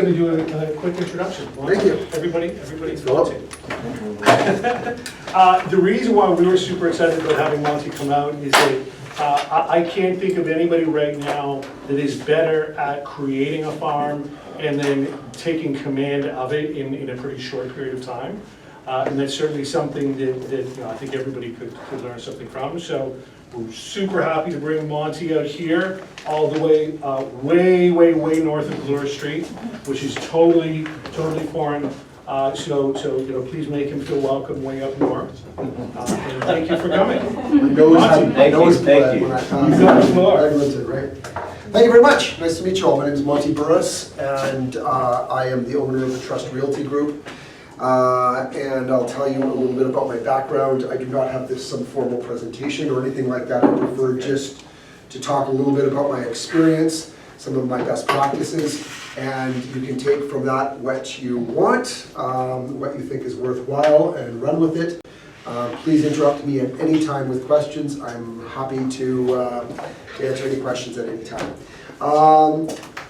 going to do a quick introduction. Thank you. Everybody's Monte. The reason why we were super excited about having Monte come out is that I can't think of anybody right now that is better at creating a farm and then taking command of it in a pretty short period of time. And that's certainly something that I think everybody could learn something from. So we're super happy to bring Monte out here, all the way way north of Burris Street, which is totally foreign. So please make him feel welcome way up north. And thank you for coming. Thank you. Right? Thank you very much. Nice to meet you all. My name is Monte Burris, and I am the owner of the Trust Realty Group. And I'll tell you a little bit about my background. I do not have some formal presentation or anything like that. I prefer just to talk a little bit about my experience, some of my best practices, and you can take from that what you want, what you think is worthwhile, and run with it. Please interrupt me at any time with questions. I'm happy to answer any questions at any time.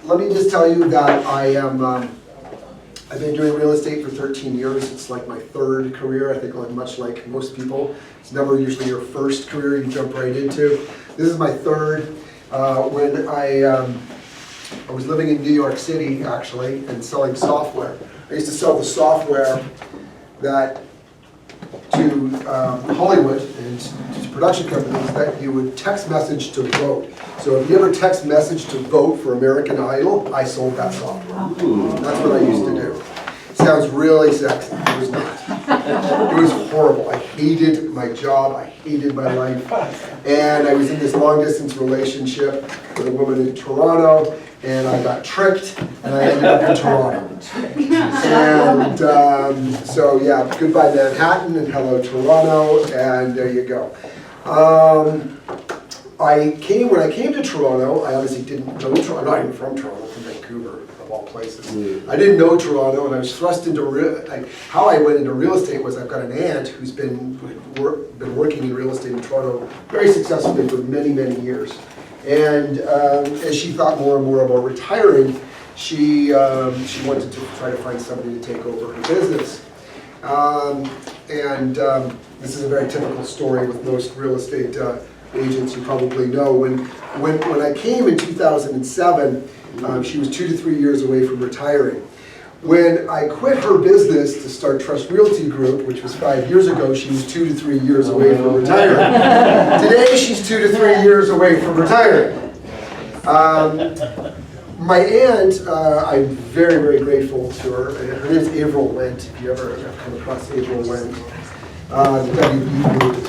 Let me just tell you that I've been doing real estate for 13 years. It's like my third career. I think much like most people, it's never usually your first career you jump right into. This is my third. When I was living in New York City, actually, and selling software. I used to sell the software that to Hollywood and to production companies that you would text message to vote. So if you ever text message to vote for American Idol, I sold that software. That's what I used to do. Sounds really sexy. It was not. It was horrible. I hated my job. I hated my life. And I was in this long distance relationship with a woman in Toronto, and I got tricked, and I ended up in Toronto. And so yeah, goodbye Manhattan and hello Toronto, and there you go. When I came to Toronto, I obviously didn't know Toronto. I'm not even from Toronto, I'm from Vancouver, of all places. I didn't know Toronto, and I was thrust into how I went into real estate was I've got an aunt who's been working in real estate in Toronto very successfully for many years. And as she thought more and more about retiring, she wanted to try to find somebody to take over her business. This is a very typical story with most real estate agents. You probably know. When I came in 2007, she was 2 to 3 years away from retiring. When I quit her business to start Trust Realty Group, which was 5 years ago, she was 2 to 3 years away from retiring. Today, she's 2 to 3 years away from retiring. My aunt, I'm very grateful to her. Her name is Avril Wendt, if you ever have come across Avril Wendt. The WB group is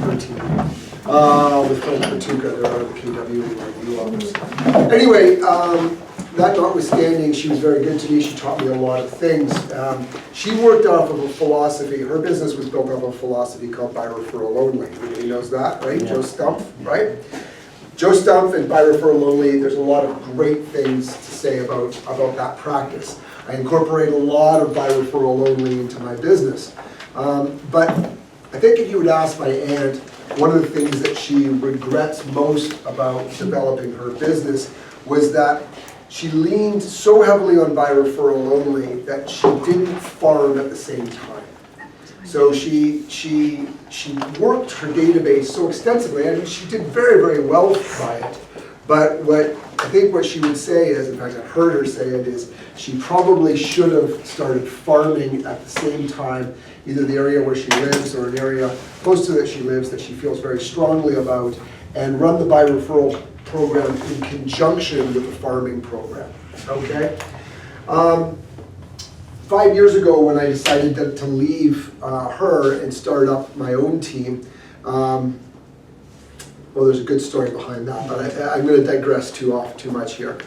13. With Frank Patuca, they're out of the KW office. Anyway, that notwithstanding, she was very good to me. She taught me a lot of things. She worked off of a philosophy. Her business was built off of a philosophy called by referral only. Everybody knows that, right? Yeah. Joe Stumpf, right? Joe Stumpf and by referral only, there's a lot of great things to say about that practice. I incorporate a lot of by referral only into my business. But I think if you would ask my aunt, one of the things that she regrets most about developing her business was that she leaned so heavily on by referral only that she didn't farm at the same time. So she worked her database so extensively, and she did very well by it. But what she would say is, in fact I heard her say it, is she probably should have started farming at the same time, either the area where she lives or an area close to that she lives that she feels very strongly about, and run the by referral program in conjunction with the farming program, okay? 5 years ago when I decided to leave her and start up my own team, well, there's a good story behind that, but I'm going to digress too much here.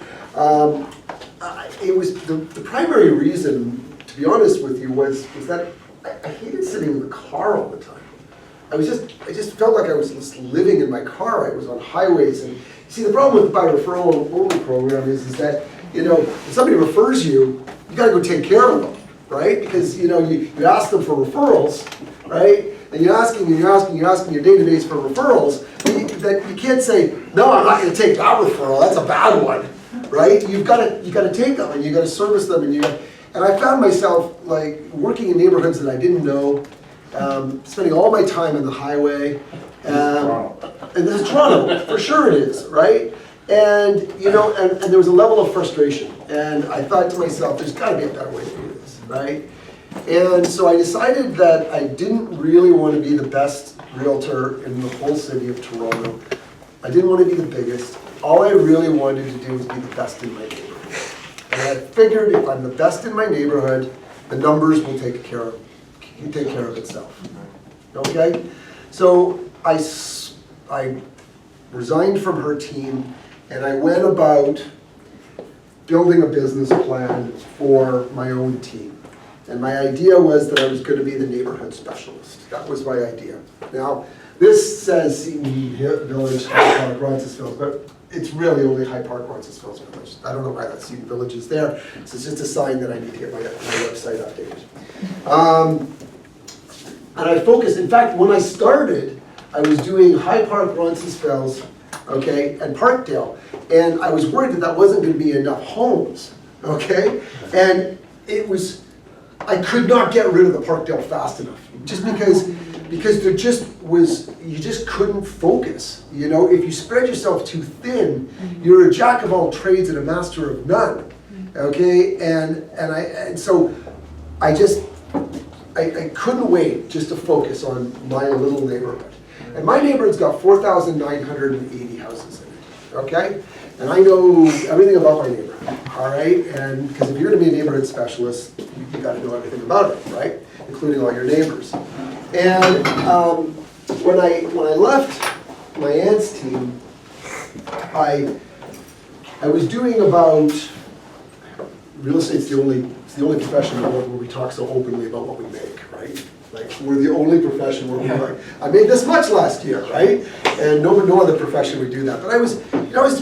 It was the primary reason, to be honest with you, was that I hated sitting in the car all the time. I just felt like I was just living in my car. I was on highways, and see, the problem with the by referral only program is that, you know, if somebody refers you, you got to go take care of them, right? Because, you know, you ask them for referrals, right? And you're asking your database for referrals. That you can't say, no, I'm not going to take that referral. That's a bad one, right? You gotta take them and you gotta service them and I found myself like working in neighborhoods that I didn't know, spending all my time on the highway. And this is Toronto, for sure it is, right? And and there was a level of frustration. And I thought to myself, there's gotta be a better way to do this, right? And so I decided that I didn't really want to be the best realtor in the whole city of Toronto. I didn't want to be the biggest. All I really wanted to do was be the best in my neighborhood. And I figured if I'm the best in my neighborhood, the numbers will take care of itself. Okay? So I resigned from her team and I went about building a business plan for my own team. And my idea was that I was going to be the neighborhood specialist. That was my idea. Now, this says Seton Village, High Park, Roncesvalles, but it's really only High Park, Roncesvalles Village. I don't know why that Seton Village is there. So it's just a sign that I need to get my website updated. And I focused, in fact, when I started, I was doing High Park, Roncesvalles, okay, and Parkdale. And I was worried that that wasn't going to be enough homes, okay? And I could not get rid of the Parkdale fast enough, just because there just was, you just couldn't focus. If you spread yourself too thin, you're a jack of all trades and a master of none, okay? And so I couldn't wait just to focus on my little neighborhood. And my neighborhood's got 4,980 houses in it, okay? And I know everything about my neighborhood, all right? And because if you're gonna be a neighborhood specialist, you gotta know everything about it, right? Including all your neighbors. And when I left my aunt's team, I was doing about, real estate's the only profession in the world where we talk so openly about what we make, right? Like, we're the only profession where we're like, I made this much last year, right? And no other profession would do that. But I was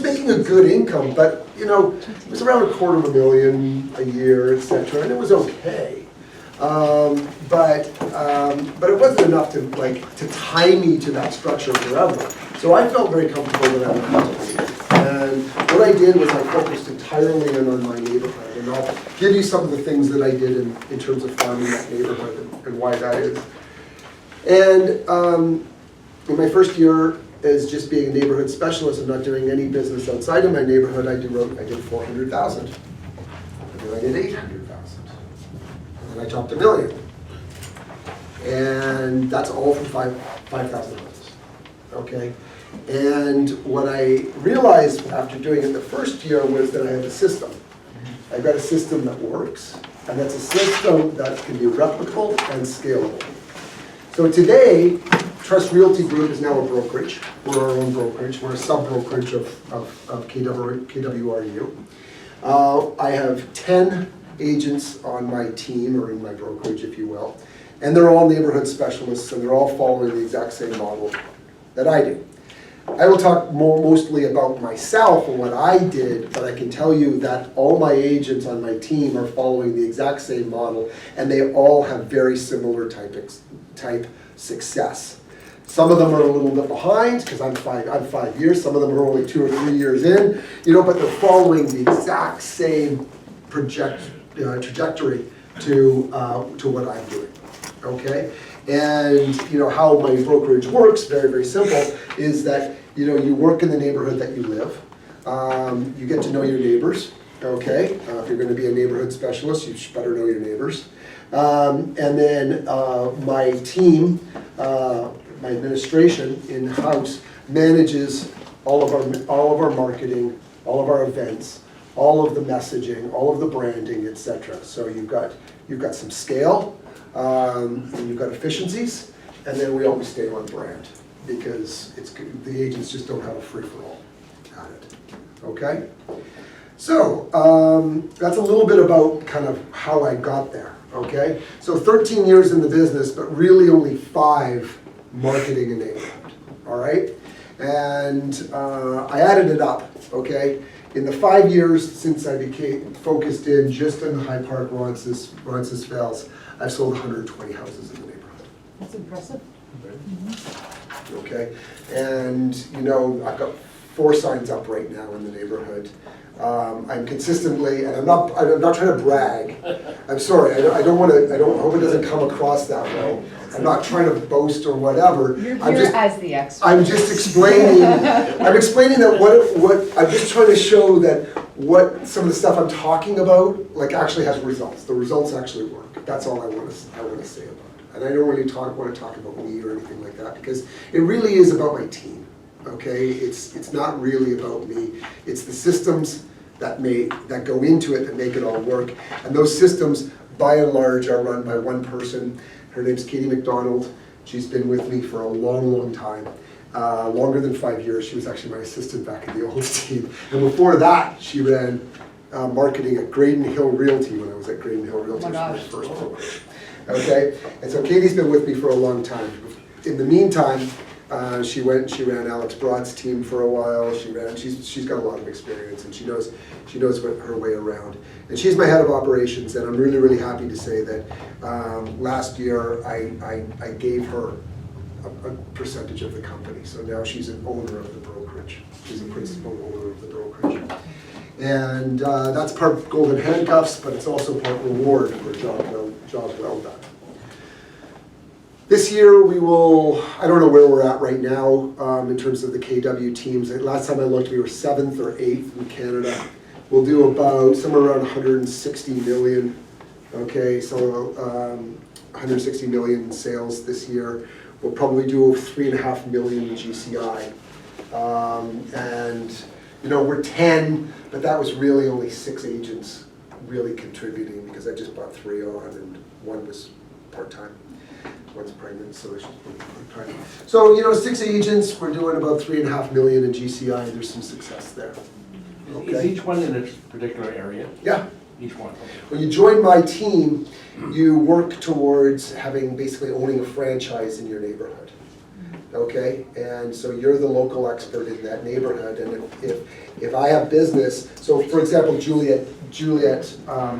making a good income, but it was around $250,000 a year, etc., and it was okay. But it wasn't enough to tie me to that structure forever. So I felt very comfortable that I would continue. And what I did was I focused entirely on my neighborhood, and I'll give you some of the things that I did in terms of farming that neighborhood and why that is. And in my first year as just being a neighborhood specialist and not doing any business outside of my neighborhood, I did $400,000, and then I did $800,000, and then I topped $1 million, and that's all from 5,000 houses. Okay. And what I realized after doing it the first year was that I have a system. I've got a system that works, and that's a system that can be replicable and scalable. So today, Trust Realty Group is now a brokerage. We're our own brokerage. We're a sub-brokerage of KWRU. I have 10 agents on my team, or in my brokerage, if you will, and they're all neighborhood specialists, and they're all following the exact same model that I do. I will talk mostly about myself and what I did, but I can tell you that all my agents on my team are following the exact same model, and they all have very similar type success. Some of them are a little bit behind, because I'm 5 years, some of them are only 2 or 3 years in, but they're following the exact same trajectory to what I'm doing, okay? And how my brokerage works, very, very simple, is that you work in the neighborhood that you live. You get to know your neighbors, okay? If you're going to be a neighborhood specialist, you better know your neighbors. And then my team, my administration in-house manages all of our marketing, all of our events, all of the messaging, all of the branding, etc. So you've got some scale. And you've got efficiencies, and then we always stay on brand because the agents just don't have a free-for-all at it. Okay? So that's a little bit about kind of how I got there. Okay? So 13 years in the business, but really only 5 marketing enablement. All right? And I added it up. Okay? In the 5 years since I became focused in just in the High Park, Roncesvalles, I've sold 120 houses in the neighborhood. That's impressive. Okay, and I've got 4 signs up right now in the neighborhood. I'm consistently, and I'm not trying to brag. I'm sorry, I hope it doesn't come across that way. I'm not trying to boast or whatever. You're I'm here just, as the expert. I'm just explaining, I'm explaining that I'm just trying to show that what some of the stuff I'm talking about, like, actually has results. The results actually work. That's all I want to say about it. And I don't really want to talk about me or anything like that, because it really is about my team, okay? It's not really about me. It's the systems that go into it that make it all work. And those systems, by and large, are run by one person. Her name's Katie McDonald. She's been with me for a long, long time. Longer than 5 years. She was actually my assistant back in the old team. And before that, she ran marketing at Graydon Hill Realty when I was at Graydon Hill Realty. Oh my Was my gosh. first program. Okay? And so Katie's been with me for a long time. In the meantime, she ran Alex Broad's team for a while. She's got a lot of experience, and she knows her way around. And she's my head of operations, and I'm really, really happy to say that last year I gave her a percentage of the company. So now she's an owner of the brokerage. She's a principal owner of the brokerage. And that's part golden handcuffs, but it's also part reward for job well done. This year we will, I don't know where we're at right now in terms of the KW teams. Last time I looked, we were 7th or 8th in Canada. We'll do about somewhere around 160 million, okay, so 160 million in sales this year. We'll probably do 3.5 million in GCI. And you know, we're 10, but that was really only 6 agents really contributing, because I just brought 3 on and 1 was part-time. 1's pregnant, so she's part-time. So, you know, 6 agents, we're doing about 3.5 million in GCI, and there's some success there. Is Okay. each one in a particular area? Yeah. Each one, okay. When you join my team, you work towards basically owning a franchise in your neighborhood. Okay, and so you're the local expert in that neighborhood, and if I have business, so for example, Juliet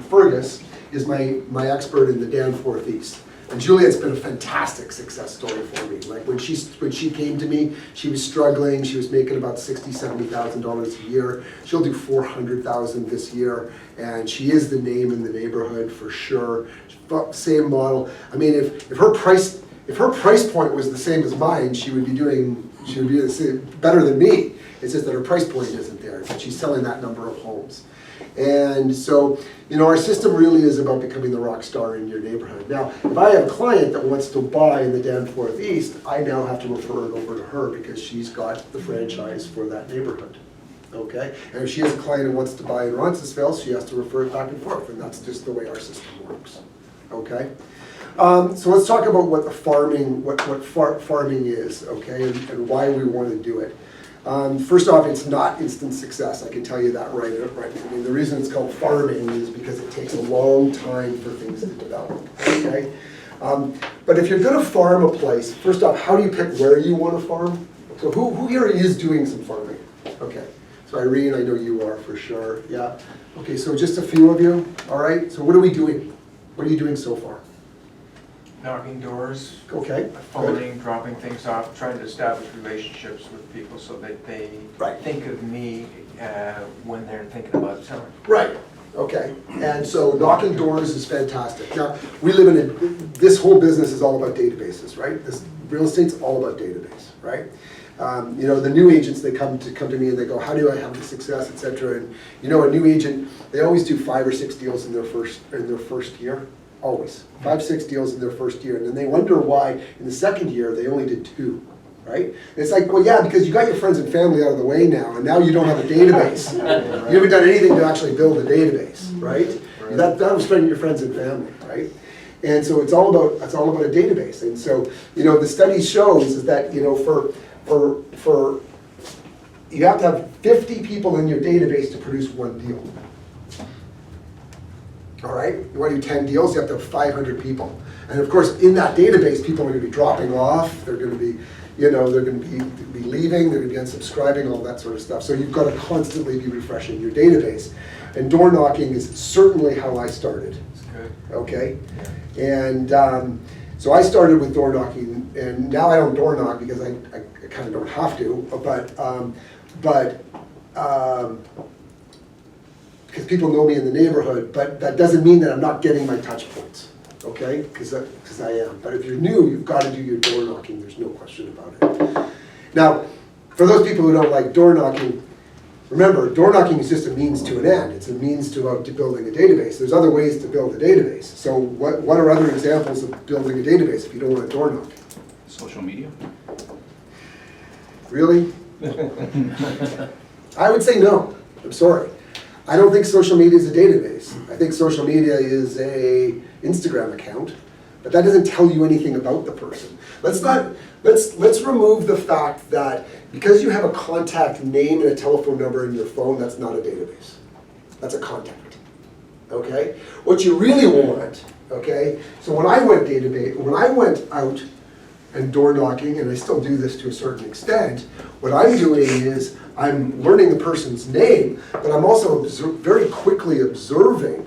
Fergus is my expert in the Danforth East. And Juliet's been a fantastic success story for me. Like when she came to me, she was struggling. She was making about $60,000-$70,000 a year. She'll do $400,000 this year, and she is the name in the neighborhood for sure. Same model. I mean, if her price point was the same as mine, she would be better than me. It's just that her price point isn't there, but she's selling that number of homes. And so, you know, our system really is about becoming the rock star in your neighborhood. Now, if I have a client that wants to buy in the Danforth East, I now have to refer it over to her because she's got the franchise for that neighborhood. Okay? And if she has a client who wants to buy in Roncesvalles, she has to refer it back and forth, and that's just the way our system works. Okay? So let's talk about what farming is, okay, and why we want to do it. First off, it's not instant success. I can tell you that right. I mean, the reason it's called farming is because it takes a long time for things to develop. Okay, but if you're going to farm a place, first off, how do you pick where you want to farm? So who here is doing some farming? Okay, so Irene, I know you are for sure. Yeah. Okay, so just a few of you. All right. So what are we doing? What are you doing so far? Knocking doors, Okay. phoning, dropping things off, trying to establish relationships with people so that they Right. think of me when they're thinking about selling. Right, okay, and so knocking doors is fantastic. Now, we live in this whole business is all about databases, right? This real estate's all about database, right? You know, the new agents, they come to me and they go, how do I have the success, etc. And you know, a new agent, they always do 5 or 6 deals in their first year. Always. 5, 6 deals in their first year. And then they wonder why in the second year they only did 2, right? And it's like, well, yeah, because you got your friends and family out of the way now, and now you don't have a database. You haven't done anything to actually build a database, right? That was spending your friends and family, right? And so it's all about a database. And so, you know, the study shows is that, you know, for you have to have 50 people in your database to produce 1 deal. All right, you want to do 10 deals, you have to have 500 people. And of course, in that database, people are going to be dropping off, they're going to be, you know, they're going to be leaving, they're going to be unsubscribing, all that sort of stuff. So you've got to constantly be refreshing your database. And door knocking is certainly how I started. It's good. Okay? Yeah. And so I started with door knocking, and now I don't door knock because I kind of don't have to, but, because people know me in the neighborhood, but that doesn't mean that I'm not getting my touch points, okay? Because I am. But if you're new, you've got to do your door knocking, there's no question about it. Now, for those people who don't like door knocking, remember, door knocking is just a means to an end. It's a means to building a database. There's other ways to build a database. So what are other examples of building a database if you don't want to door knock? Social media? Really? I would say no. I'm sorry. I don't think social media is a database. I think social media is a Instagram account, but that doesn't tell you anything about the person. Let's remove the fact that because you have a contact name and a telephone number in your phone, that's not a database. That's a contact. Okay? What you really want, okay? So when I went out and door knocking, and I still do this to a certain extent, what I'm doing is I'm learning the person's name, but I'm also very quickly observing,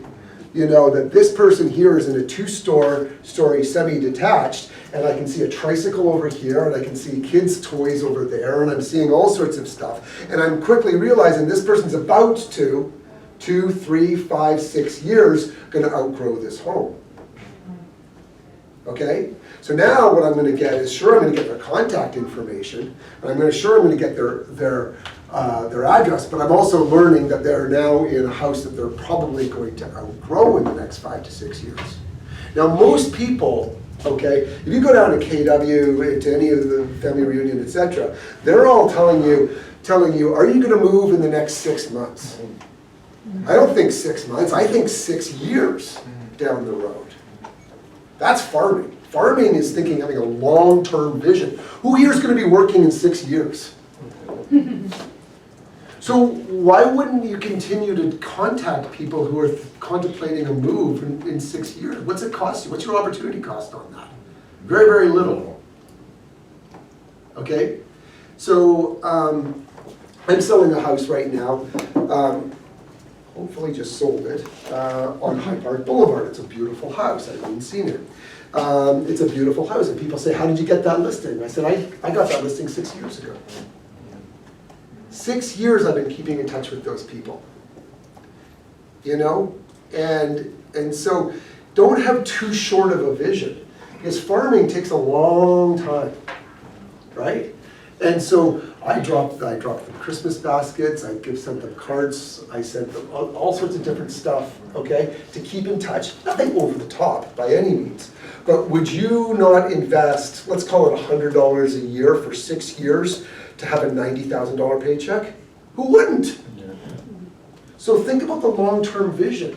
you know, that this person here is in a two-story semi-detached, and I can see a tricycle over here, and I can see kids' toys over there, and I'm seeing all sorts of stuff. And I'm quickly realizing this person's about to, 2, 3, 5, 6 years, gonna outgrow this home. Okay? So now what I'm gonna get is, sure, I'm gonna get their contact information, and I'm gonna get their address, but I'm also learning that they're now in a house that they're probably going to outgrow in the next 5 to 6 years. Now most people, okay, if you go down to KW, to any of the family reunion, etc., they're all telling you, are you gonna move in the next 6 months? I don't think 6 months, I think 6 years down the road. That's farming. Farming is having a long-term vision. Who here is gonna be working in 6 years? So why wouldn't you continue to contact people who are contemplating a move in 6 years? What's it cost you? What's your opportunity cost on that? Very, very little. Okay? So I'm selling a house right now. Hopefully just sold it on Hyde Park Boulevard. It's a beautiful house. I haven't seen it. It's a beautiful house. And people say, how did you get that listing? I said, I got that listing 6 years ago. 6 years I've been keeping in touch with those people, you know? And so don't have too short of a vision, because farming takes a long time, right? And so I dropped them Christmas baskets, I sent them cards, I sent them all sorts of different stuff, okay, to keep in touch. Nothing over the top by any means, but would you not invest, let's call it $100 a year for 6 years to have a $90,000 paycheck? Who wouldn't? So think about the long-term vision,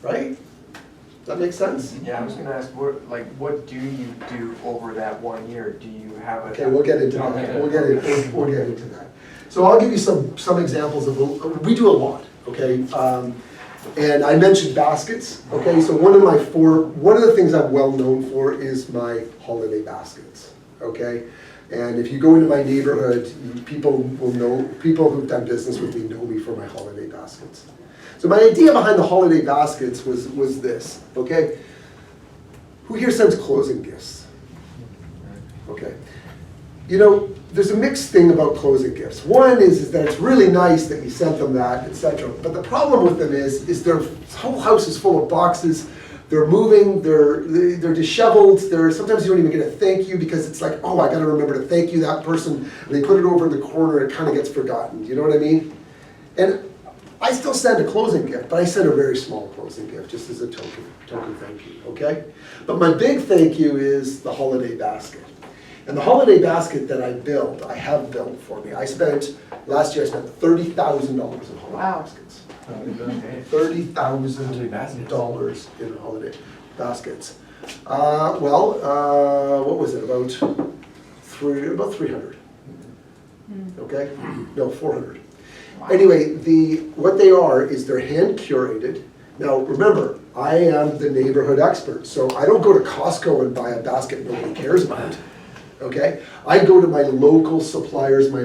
right? Does that make sense? Yeah, I was gonna ask, what do you do over that 1 year? Do you have a? Okay, we'll get into that. We'll get into that. So I'll give you some examples of, we do a lot, okay? And I mentioned baskets, okay? So one of the things I'm well known for is my holiday baskets, okay? And if you go into my neighborhood, people who've done business with me know me for my holiday baskets. So my idea behind the holiday baskets was this, okay? Who here sends closing gifts? Okay. You know, there's a mixed thing about closing gifts. One is that it's really nice that you sent them that, etc. But the problem with them is their whole house is full of boxes. They're moving, they're disheveled, sometimes you don't even get a thank you because it's like, oh, I gotta remember to thank you, that person. And they put it over in the corner, it kind of gets forgotten, you know what I mean? And I still send a closing gift, but I send a very small closing gift, just as a token thank you, okay? But my big thank you is the holiday basket. And the holiday basket that I have built for me, last year I spent $30,000 in holiday baskets. $30,000 in holiday baskets. What was it, about 300, okay? No, 400. Anyway, what they are is they're hand curated. Now remember, I am the neighborhood expert, so I don't go to Costco and buy a basket nobody cares about, okay? I go to my local suppliers, and I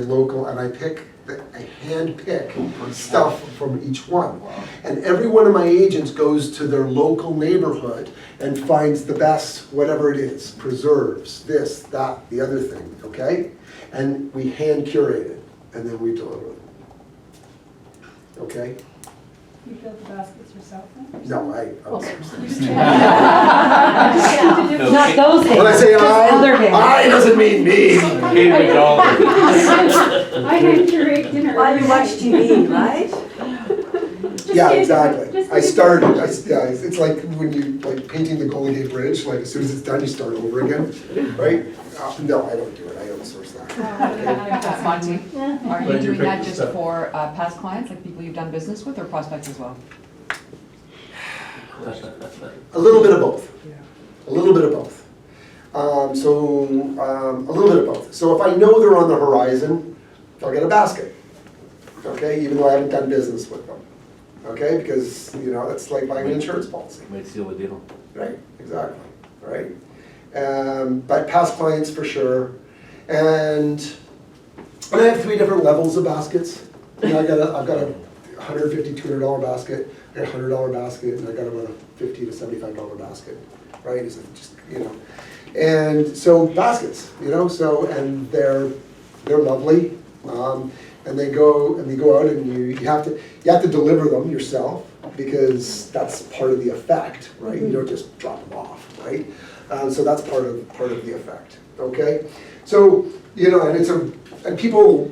hand pick stuff from each one. And every one of my agents goes to their local neighborhood and finds the best, whatever it is, preserves, this, that, the other thing, okay? And we hand curate it. and then we deliver them. Okay? You build the baskets yourself then? No, I outsource them. Not those days. When I say just other days. I doesn't mean me. Catering all. I had curate dinner. While you watch TV, right? Yeah, exactly. I started, it's like when you, like painting the Golden Gate Bridge, like as soon as it's done, you start over again, right? No, I don't do it, I outsource that. Monte, are Glad you you doing that picked just this up. for past clients, like people you've done business with, or prospects as well? A little bit of both. A little bit of both. A little bit of both. So if I know they're on the horizon, I'll get a basket, okay, even though I haven't done business with them. Okay, because, you know, it's like buying an insurance policy. Might seal the deal. Right, exactly, right? But past clients for sure. And I have 3 different levels of baskets. You know, I've got a $150, $200 basket, I got a $100 basket, and I got about a $50 to $75 basket, right? Is it just, you know? And so baskets, you know, so, and they're lovely. And they go out and you have to deliver them yourself, because that's part of the effect, right? You don't just drop them off, right? So that's part of the effect. Okay, so you know, and people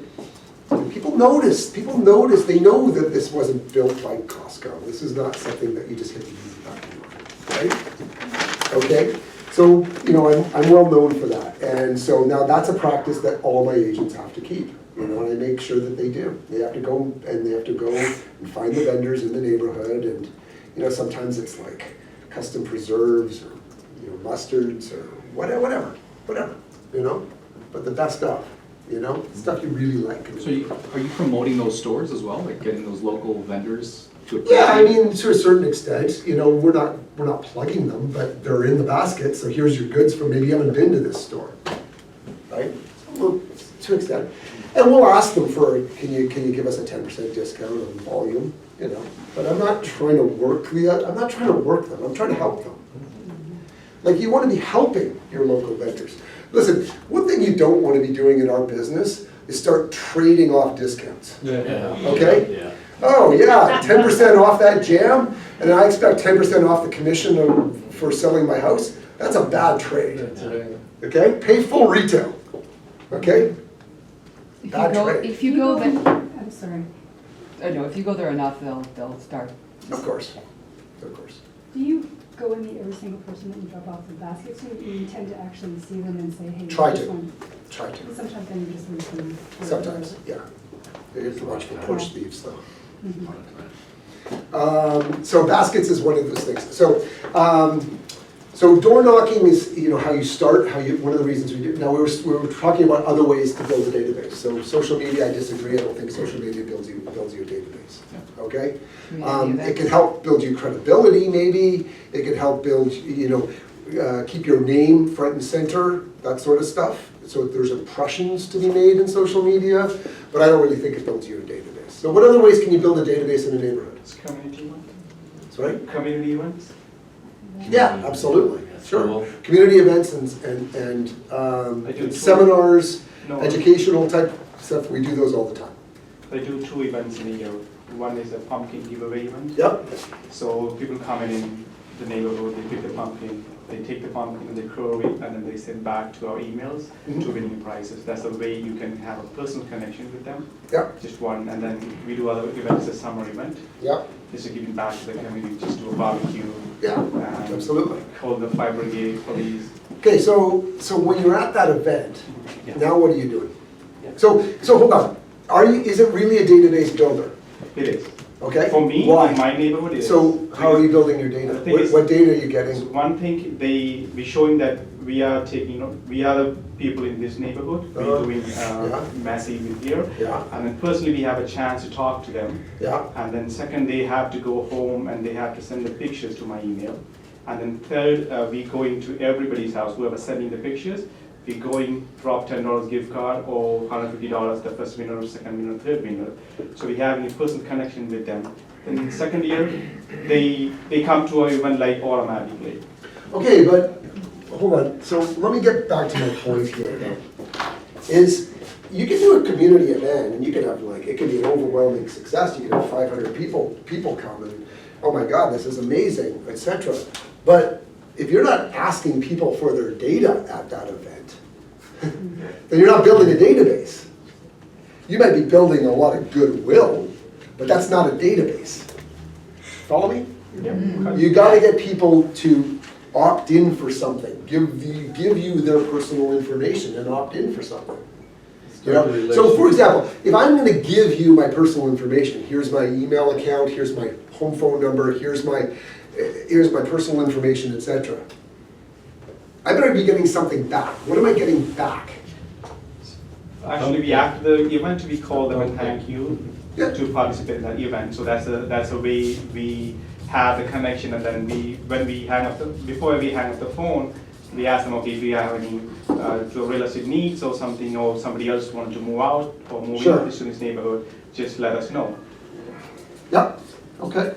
notice. People notice. They know that this wasn't built by Costco. This is not something that you just hit the easy button on, right? Okay. So you know, I'm well known for that, and so now that's a practice that all my agents have to keep. You know, and I make sure that they do. They have to go and find the vendors in the neighborhood, and you know, sometimes it's like custom preserves or you know, mustards or whatever, you know. But the best stuff, you know, stuff you really like. So are you promoting those stores as well, like getting those local vendors to? Yeah, I mean, to a certain extent, you know, we're not plugging them, but they're in the basket. So here's your goods from, maybe you haven't been to this store, right? Well, to an extent. And we'll ask them for, can you give us a 10% discount on volume, you know? But I'm not trying to work them, I'm trying to help them. Like, you want to be helping your local vendors. Listen, one thing you don't want to be doing in our business is start trading off discounts. Yeah. Okay? Yeah. Oh yeah, 10% off that jam, and I expect 10% off the commission for selling my house. That's a bad trade. Okay? Pay full retail. Okay? Bad trade. If you go there, I'm sorry. no, if you go there enough, they'll start. Of course. Of course. Do you go and meet every single person that you drop off the baskets, or you tend to actually see them and say, hey, Try this to. one? Try to. Sometimes then you just leave them. Sometimes, yeah. You have to watch for porch thieves though. Mhm. So baskets is one of those things. So door knocking is, you know, how you start, one of the reasons we do. Now we were talking about other ways to build a database. So social media, I disagree. I don't think social media builds you a database. Okay? It can help build you credibility, maybe. It can help build, you know, keep your name front and center, that sort of stuff. So there's impressions to be made in social media, but I don't really think it builds you a database. So what other ways can you build a database in a neighborhood? Community events. Sorry? Community events. Yeah, absolutely, sure. Cool. Community events and I do too. seminars, No. educational type stuff, we do those all the time. I do 2 events in a year. One is a pumpkin giveaway event. Yep, So people come in the neighborhood, they pick the pumpkin, they take the pumpkin and they curve it, and then they send back to our emails to winning prizes. That's the way you can have a personal connection with them. yep, Just one, and then we do other events, a summer event, yep, just to give it back to the community, just do a barbecue, yeah, and absolutely. call the fire brigade, police. Okay, so when you're at that event, Yeah. now what are you doing? Yeah. So hold on, is it really a database builder? It is. Okay? For me, Why? in my neighborhood, it is. So how are you building your data? The thing is- What data are you So getting? one thing, we showing that we are taking, you know, we are the people in this neighborhood, we're doing yeah. massive with here. Yeah, And then personally, we have a chance to talk to them. yeah, And then second, they have to go home and they have to send the pictures to my email. And then third, we going to everybody's house, whoever sending the pictures, we going drop $10 gift card or $150, the first winner, second winner, third winner. So we have a personal connection with them. Then in the second year, they come to our event like automatically. okay, but, hold on, so let me get back to my point here, though. Is, you can do a community event and you can have like, it can be an overwhelming success. You can have 500 people come and, oh my God, this is amazing, etc. But if you're not asking people for their data at that event, then you're not building a database. You might be building a lot of goodwill, but that's not a database. Follow me? You gotta get people to opt in for something, give you their personal information and opt in for something. You know? So for example, if I'm gonna give you my personal information, here's my email account, here's my home phone number, here's my personal information, etc. I better be getting something back. What am I getting back? Actually, after the event, we call them and thank you Yeah. to participate in that event. So that's a way we have the connection, and then before we hang up the phone, we ask them, okay, do you have any real estate needs or something, or somebody else wanted to move out or move Sure. into this neighborhood, just let us know. Yep, okay.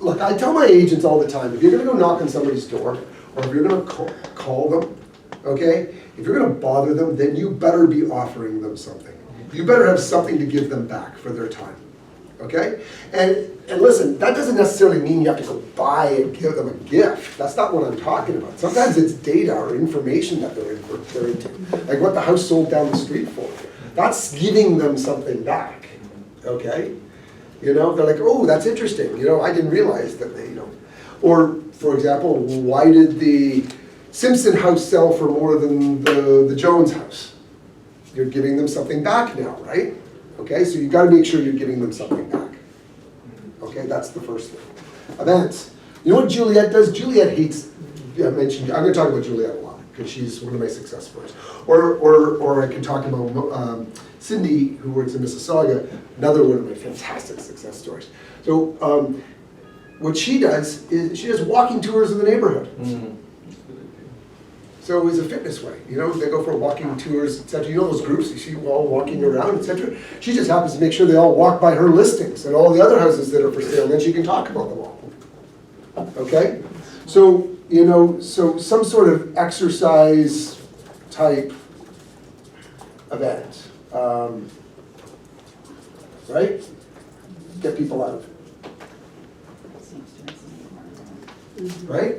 Look, I tell my agents all the time, if you're gonna go knock on somebody's door, or if you're gonna call them, okay? If you're gonna bother them, then you better be offering them something. You better have something to give them back for their time, okay? And listen, that doesn't necessarily mean you have to go buy and give them a gift. That's not what I'm talking about. Sometimes it's data or information that they're into, like what the house sold down the street for. That's giving them something back, okay? You know, they're like, oh, that's interesting. You know, I didn't realize that they, you know. Or, for example, why did the Simpson house sell for more than the Jones house? You're giving them something back now, right? Okay, so you gotta make sure you're giving them something back. Okay, that's the first thing. Events. You know what Juliet does? Juliet hates, I'm gonna talk about Juliet a lot, because she's one of my success stories. Or I can talk about Cindy, who works in Mississauga, another one of my fantastic success stories. So what she does is she does walking tours of the neighborhood. So it's a fitness way, you know, they go for walking tours, etc. You know those groups, you see all walking around, etc. She just happens to make sure they all walk by her listings and all the other houses that are for sale, and then she can talk about them all. Okay? So, you know, so some sort of exercise type event, right? Get people out, right?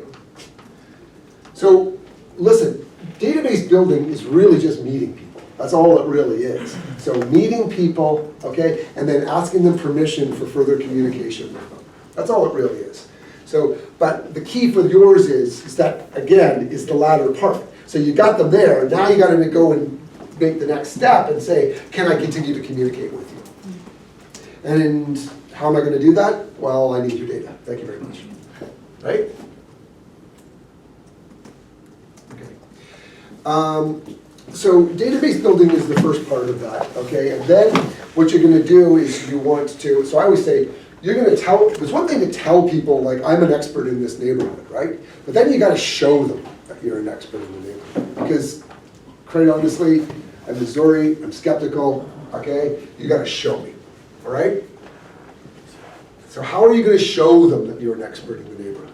So, listen, database building is really just meeting people. That's all it really is. So meeting people, okay, and then asking them permission for further communication with them. That's all it really is. So, but the key for yours is that, again, is the latter part. So you got them there, now you gotta go and make the next step and say, can I continue to communicate with you? And how am I gonna do that? Well, I need your data. Thank you very much. Right? So database building is the first part of that, okay? And then what you're gonna do is you want to, so I always say, you're gonna tell, there's one thing to tell people, like, I'm an expert in this neighborhood, right? But then you gotta show them that you're an expert in the neighborhood. Because, quite honestly, I'm Missouri, I'm skeptical, okay? You gotta show me, all right? So how are you gonna show them that you're an expert in the neighborhood?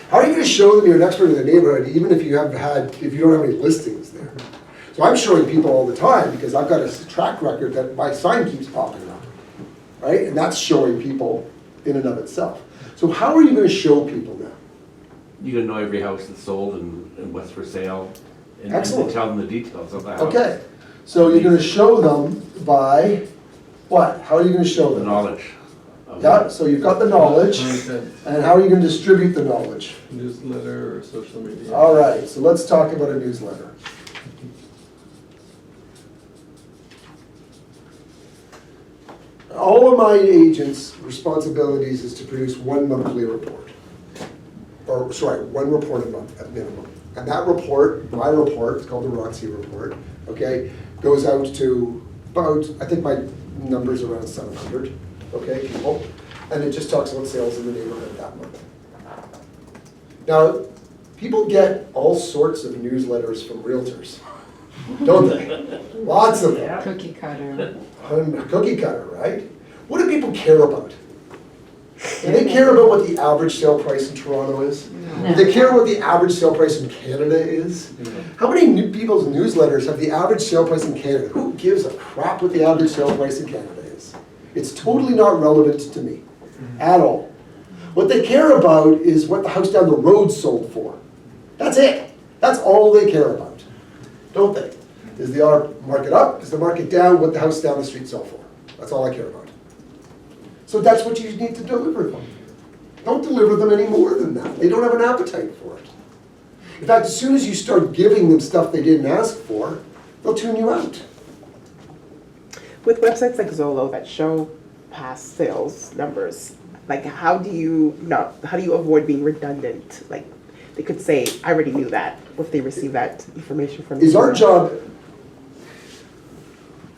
How are you going to show them you're an expert in the neighborhood, even if you don't have any listings there? So I'm showing people all the time because I've got a track record that my sign keeps popping up, right? And that's showing people in and of itself. So how are you going to show people now? You gotta know every house that's sold and what's for sale. And Excellent. tell them the details of the house. Okay, so you're going to show them by what? How are you going to show The them? knowledge. Yeah, so you've got the knowledge, and how are you going to distribute the knowledge? Newsletter or social media. All right, so let's talk about a newsletter. All of my agents' responsibilities is to produce one monthly report. Or, sorry, one report a month at minimum. And that report, my report, it's called the Roxy report, okay, goes out to about, I think my number's around 700, okay, people. And it just talks about sales in the neighborhood that month. Now, people get all sorts of newsletters from realtors, don't they? Lots of them. Cookie cutter. Cookie cutter, right? What do people care about? Do they care about what the average sale price in Toronto is? Do they care what the average sale price in Canada is? How many new people's newsletters have the average sale price in Canada? Who gives a crap what the average sale price in Canada is? It's totally not relevant to me, at all. What they care about is what the house down the road sold for. That's it. That's all they care about, don't they? Is the market up? Is the market down? What the house down the street sell for? That's all I care about. So that's what you need to deliver them. Don't deliver them any more than that. They don't have an appetite for it. In fact, as soon as you start giving them stuff they didn't ask for, they'll tune you out. With websites like Zillow that show past sales numbers, like how do you avoid being redundant? Like they could say, I already knew that if they receive that information from Is our Zillow. job,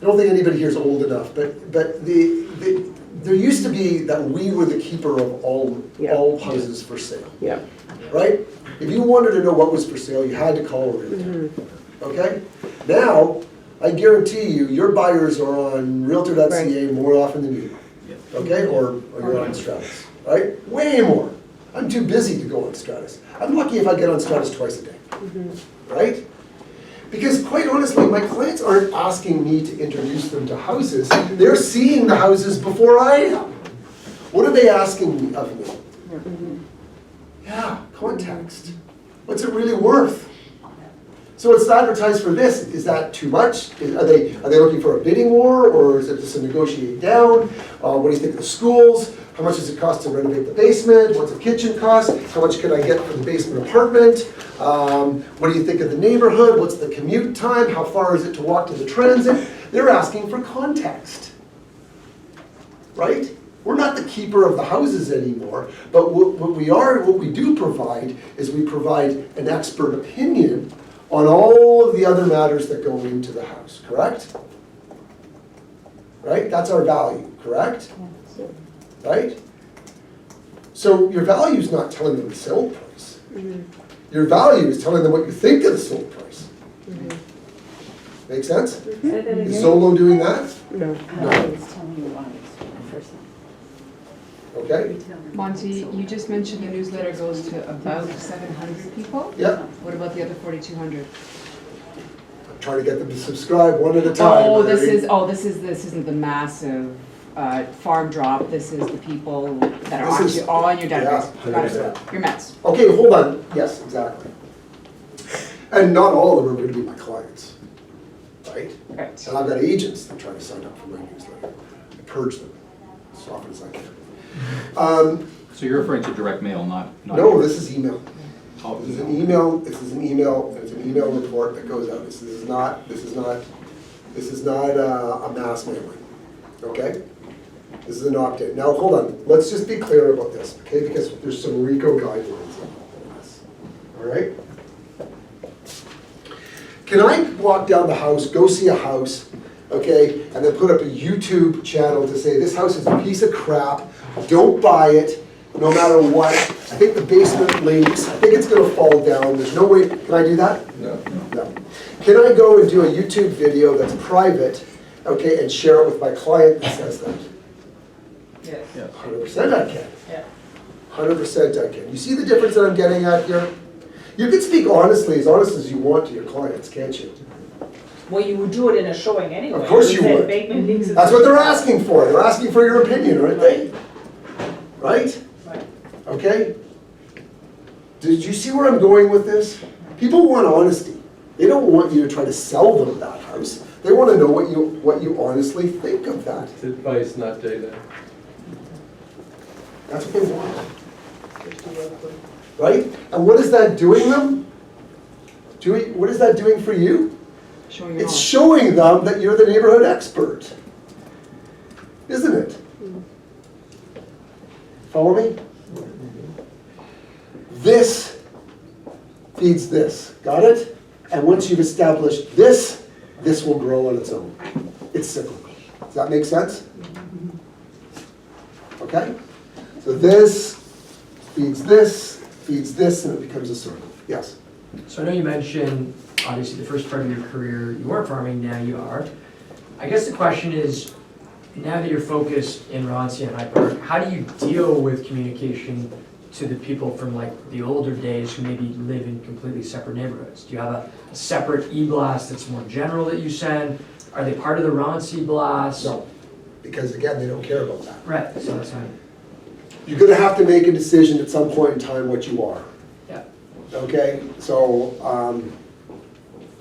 I don't think anybody here is old enough, but there used to be that we were the keeper of all houses for sale, Yeah. right? If you wanted to know what was for sale, you had to call a realtor, okay? Now, I guarantee you, your buyers are on Realtor.ca more often than you are, okay? Or you're on Stratus, right? Way more. I'm too busy to go on Stratus. I'm lucky if I get on Stratus twice a day, right? Because quite honestly, my clients aren't asking me to introduce them to houses. They're seeing the houses before I am. What are they asking of me? Yeah, context. What's it really worth? So it's advertised for this. Is that too much? Are they looking for a bidding war, or is it just a negotiate down? What do you think of the schools? How much does it cost to renovate the basement? What's the kitchen cost? How much can I get for the basement apartment? What do you think of the neighborhood? What's the commute time? How far is it to walk to the transit? They're asking for context, right? We're not the keeper of the houses anymore, but what we do provide is we provide an expert opinion on all of the other matters that go into the house, correct? Right? That's our value, correct? Right? So your value is not telling them the sold price. Your value is telling them what you think of the sold price. Make sense? Is Zolo doing that? No. Okay? Monte, you just mentioned the newsletter goes to about 700 people? Yeah. What about the other 4,200? I'm trying to get them to subscribe one at a time. Oh, Larry. this isn't the massive farm drop. This is the people that are This is- actually on your database. Yeah, Got it. 100%. Your Mets. Okay, hold on. Yes, exactly. And not all of them are going to be my clients, right? Right. And I've got agents that try to sign up for my newsletter. I purge them as often as I can. So you're referring to direct mail, not No, this is email. Oh, This is an email. This is an email. It's an email report that goes out. This is not a mass mailing. Okay. This is an opt-in. Now hold on. Let's just be clear about this, okay? Because there's some RICO guidelines on this. All right. Can I walk down the house, go see a house, okay, and then put up a YouTube channel to say this house is a piece of crap, don't buy it, no matter what, I think the basement leaks, I think it's gonna fall down, there's no way, can I do that? No. No. Can I go and do a YouTube video that's private, okay, and share it with my client that says that? Yes. 100% I can. Yeah. 100% I can. You see the difference that I'm getting at here? You can speak honest as you want to your clients, can't you? Well, you would do it in a showing anyway. Of course you said would. Bateman thinks it's- That's what they're asking for. They're asking for your opinion, aren't they? Right? Right. Okay? Did you see where I'm going with this? People want honesty. They don't want you to try to sell them that house. They want to know what you honestly think of that. It's advice, not data. That's what they want. Right? And what is that doing them? What is that doing for you? Showing your It's home. showing them that you're the neighborhood expert. Isn't it? Follow me? This feeds this. Got it? And once you've established this, this will grow on its own. It's cyclical. Does that make sense? Okay? So this feeds this, and it becomes a circle. Yes? So I know you mentioned, obviously, the first part of your career, you weren't farming, now you are. I guess the question is, now that you're focused in Roncy and Hyde Park, how do you deal with communication to the people from like the older days who maybe live in completely separate neighborhoods? Do you have a separate e-blast that's more general that you send? Are they part of the Roncy blast? No, because again, they don't care about that. Right, so that's fine. You're gonna have to make a decision at some point in time what you are. Yeah. Okay, so,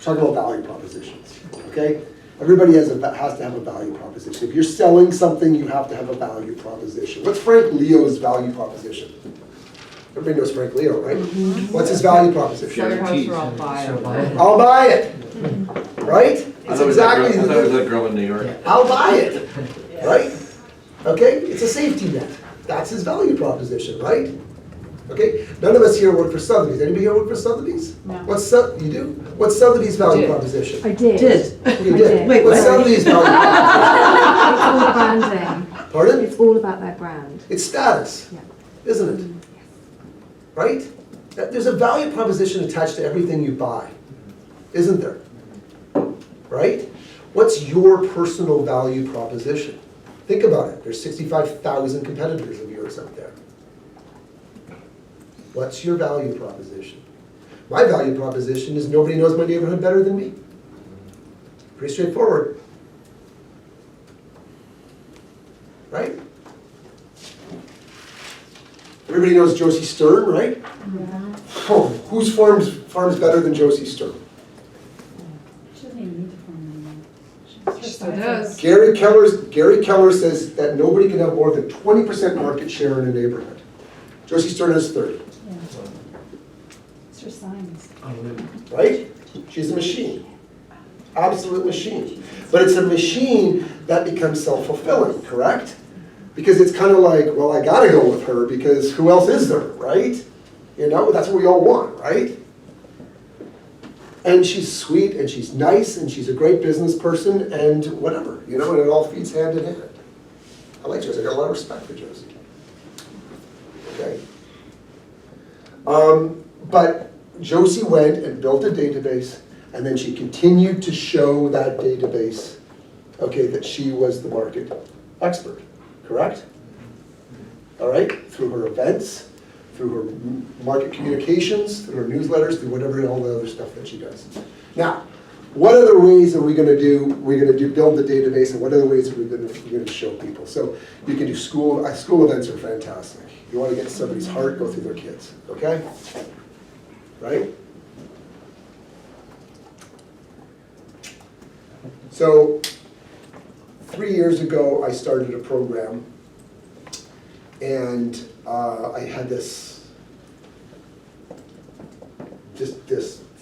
talking about value propositions, okay? Everybody has to have a value proposition. If you're selling something, you have to have a value proposition. What's Frank Leo's value proposition? Everybody knows Frank Leo, right? What's his value proposition? Sell your house or I'll buy it. I'll buy it, right? I It's thought it was exactly, that girl in New York. I'll buy it, right? Okay, it's a safety net. That's his value proposition, right? Okay, none of us here work for Sotheby's. Anybody here work for Sotheby's? No. You do? What's Sotheby's value Did. proposition? I did. You I did. did. What's Sotheby's value proposition? It's all branding. Pardon? It's all about their brand. It's status, Yeah. isn't it? Right? There's a value proposition attached to everything you buy, isn't there? Right? What's your personal value proposition? Think about it. There's 65,000 competitors of yours out there. What's your value proposition? My value proposition is nobody knows my neighborhood better than me. Pretty straightforward. Right? Everybody knows Josie Stern, right? Oh, whose farm's better than Josie Stern? She doesn't even need to farm anymore. She still does. Gary Keller says that nobody can have more than 20% market share in a neighborhood. Josie Stern has 30, Yeah. It's her signs. right? She's a machine. Absolute machine. But it's a machine that becomes self-fulfilling, correct? Because it's kind of like, well, I gotta go with her because who else is there, right? You know, that's what we all want, right? And she's sweet and she's nice and she's a great business person and whatever, you know, and it all feeds hand in hand. I like Josie, I got a lot of respect for Josie. Okay. But Josie went and built a database and then she continued to show that database, okay, that she was the market expert, correct? All right, through her events, through her market communications, through her newsletters, through whatever, all the other stuff that she does. Now, what other ways are we gonna do? Build the database, and what other ways are we gonna show people? So you can do school events are fantastic. You wanna get somebody's heart, go through their kids, okay? Right? So 3 years ago, I started a program, and I had this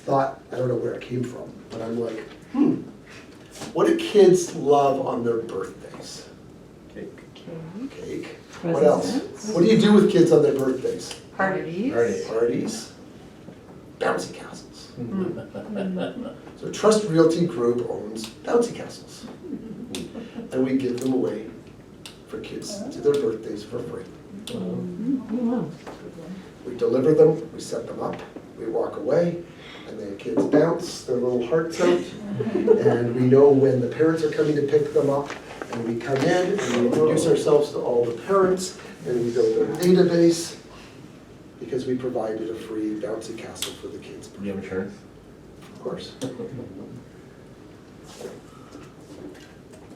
thought, I don't know where it came from, but I'm like, what do kids love on their birthdays? Cake. What else? What do you do with kids on their birthdays? Parties. Parties. Bouncy castles. So Trust Realty Group owns bouncy castles. And we give them away for kids to their birthdays for free. We deliver them, we set them up, we walk away, and the kids bounce their little hearts out. And we know when the parents are coming to pick them up, and we come in and we introduce ourselves to all the parents, and we build a database, because we provided a free bouncy castle for the kids. Do you have insurance? Of course.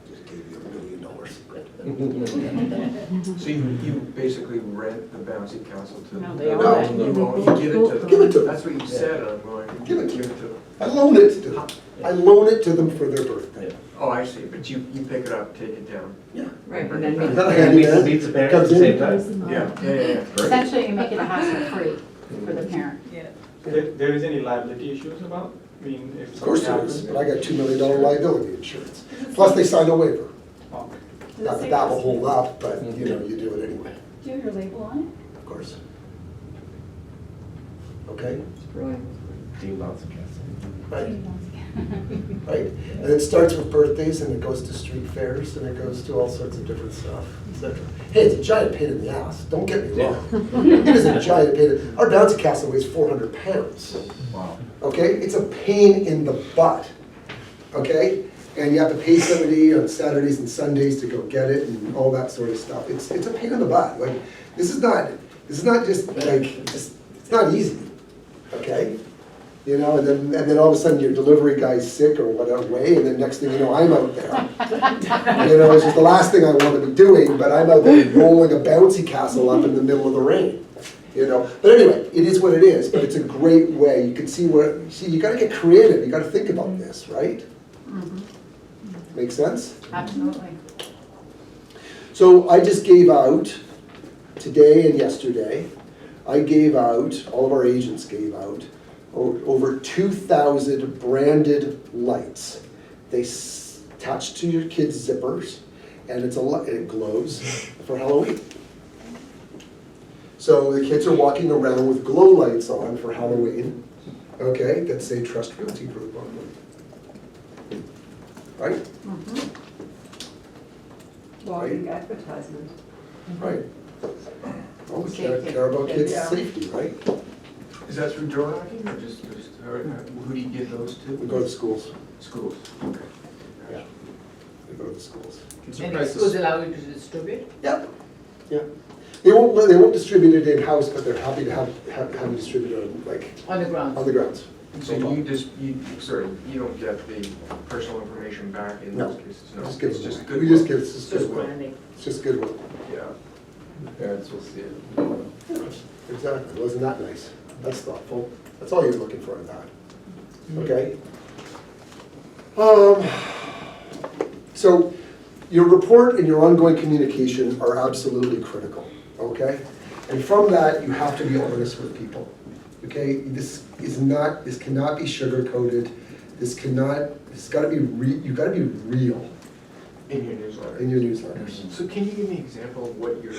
Just gave you $1 million. So you basically rent the bouncy castle to them? No, they own it. You give it to them? Give it to them. That's what you said, I'm going, Give it to give them. it to them. I loan it to them. I loan it to them for their birthday. Oh, I see, but you pick it up, take it down. Yeah. Right, and then Is that a make, handyman? Meets the parents Comes at the in. same time. Yeah. Essentially, you make it a hassle-free for the parent. Yeah. There is any liability issues about, I mean, if Of course something there is, happens? but I got $2 million liability insurance. Plus they signed a waiver. Oh, Not that that will hold up, but you know, you do it anyway, Do you have your label on of course. Okay? brilliant. Dean Bouncy Castle. Right, it? right. And it starts with birthdays and it goes to street fairs and it goes to all sorts of different stuff, etc. Hey, it's a giant pain in the ass, don't get me wrong. It is a giant pain. Our bouncy castle weighs 400 pounds. Wow. Okay? It's a pain in the butt. Okay? and you have to pay somebody on Saturdays and Sundays to go get it and all that sort of stuff. It's a pain in the butt. Like, this is not just like, it's not easy, okay? You know, and then all of a sudden your delivery guy's sick or whatever way, and then next thing you know, I'm out there. You know, it's just the last thing I want to be doing, but I'm out there rolling a bouncy castle up in the middle of the rain. You know, but anyway, it is what it is, but it's a great way. You can see you gotta get creative, you gotta think about this, right? Make sense? Absolutely. So I just gave out, today and yesterday, I gave out, all of our agents gave out, over 2,000 branded lights. They attach to your kids' zippers, and it glows for Halloween. So the kids are walking around with glow lights on for Halloween, okay, that say Trust Realty Group on them. Right? Walking advertisement. Right. Well, we care about kids' safety, right? Is that through door knocking or just who do you give those to? We go to schools. Schools, okay. Yeah. We go to the schools. And schools allow you to distribute? Yeah. Yeah. They won't distribute it in-house, but they're happy to have it distributed on, like, On the ground? on the grounds. So you don't get the personal information back in No. those cases? No, Just give it's it just away. good. We just work. give, it's just Just goodwill. branding. It's just goodwill. Yeah. Parents will see it. Exactly, wasn't that nice? That's thoughtful. That's all you're looking for in that. Okay? So, your report and your ongoing communication are absolutely critical, okay? And from that, you have to be honest with people, okay? This cannot be sugar-coated. It's gotta be you gotta be real In your newsletter? in your newsletters. So can you give me an example of what you're,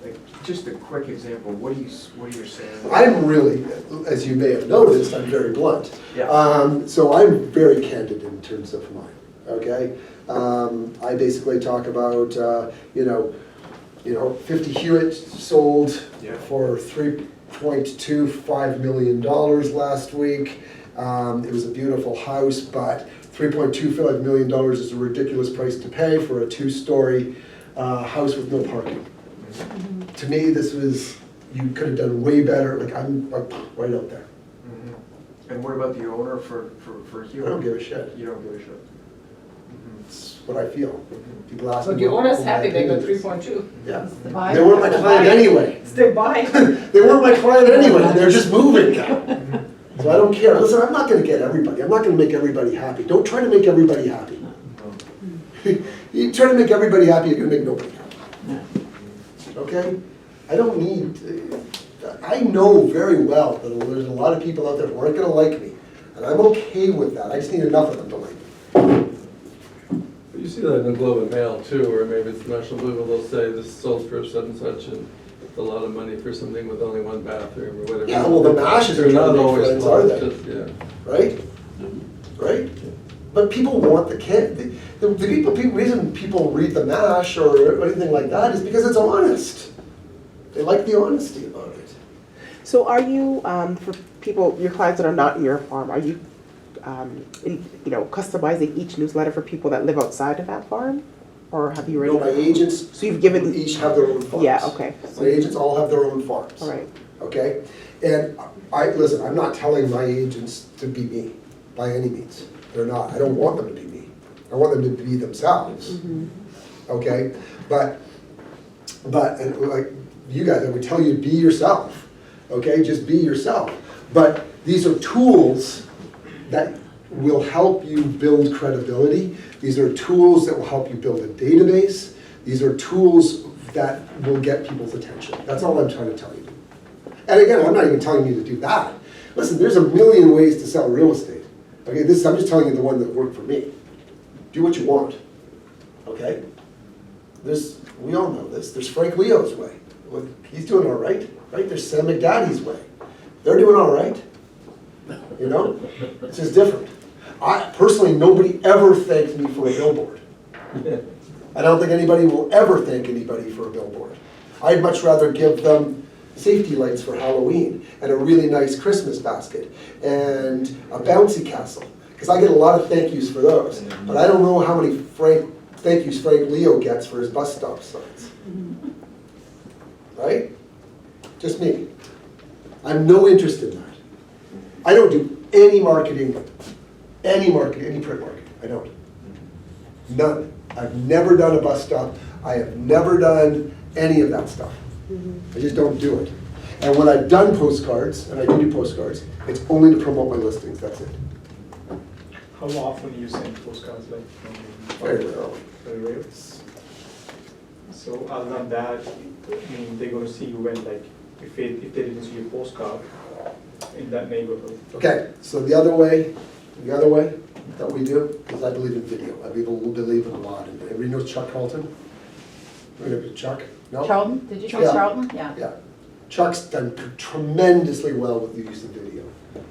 like, just a quick example, what are you saying? I'm really, as you may have noticed, I'm very blunt. Yeah. So I'm very candid in terms of mine, okay? I basically talk about, 50 Hewitt sold Yeah. for $3.25 million last week. It was a beautiful house, but $3.25 million is a ridiculous price to pay for a two-story house with no parking. To me, you could have done way better, like I'm right out there. And what about the owner for Hewitt? I don't give a shit. You don't give a shit? It's what I feel. People ask So me. the owner's what my happy they got opinion is. 3.2. Yeah. The buyer. They weren't my client anyway. Still buying. They weren't my client anyway, they're just moving now. So I don't care. Listen, I'm not gonna get everybody. I'm not gonna make everybody happy. Don't try to make everybody happy. You try to make everybody happy, you're gonna make nobody happy. Okay? I don't need, I know very well that there's a lot of people out there who aren't gonna like me. And I'm okay with that. I just need enough of them to like me. You see that in the Globe and Mail too, or maybe it's the National Bugle, they'll say this sold for such and such, and it's a lot of money for something with only one bathroom or whatever. Yeah, well, the mashes are They're trying not to make always friends, are they? just, yeah. Right? Right? But people want the kid. The reason people read the MASH or anything like that is because it's honest. They like the honesty about it. So are you, for people, your clients that are not in your farm, are you, customizing each newsletter for people that live outside of that farm? Or have you already? No, my agents So you've given. each have their own farms. Yeah, okay. My agents all have their own farms. All right. Okay? And listen, I'm not telling my agents to be me, by any means. They're not. I don't want them to be me. I want them to be themselves. Okay? But and like you guys, I would tell you to be yourself. Okay? Just be yourself. But these are tools that will help you build credibility. These are tools that will help you build a database. These are tools that will get people's attention. That's all I'm trying to tell you. And again, I'm not even telling you to do that. Listen, there's a million ways to sell real estate. Okay, I'm just telling you the one that worked for me. Do what you want. Okay? We all know this. There's Frank Leo's way. Look, he's doing all right. Right? There's Sam McDaddy's way. They're doing all right. You know? It's just different. Personally, nobody ever thanked me for a billboard. I don't think anybody will ever thank anybody for a billboard. I'd much rather give them safety lights for Halloween and a really nice Christmas basket and a bouncy castle. Because I get a lot of thank yous for those. But I don't know how many thank yous Frank Leo gets for his bus stop signs. Right? Just me. I have no interest in that. I don't do any marketing, any print marketing. I don't. None. I've never done a bus stop. I have never done any of that stuff. I just don't do it. And when I've done postcards, and I do postcards, it's only to promote my listings, that's it. How often you send postcards, like? Very rarely. Very rare. So other than that, I mean, they're gonna see you when, like, if they didn't see your postcard in that neighborhood. Okay, so the other way that we do is I believe in video. I believe in a lot in it. Everybody knows Chuck Carlton? Chuck? No? Charlton, did you say Yeah. Charlton? Yeah. Yeah. Chuck's done tremendously well with the use of video.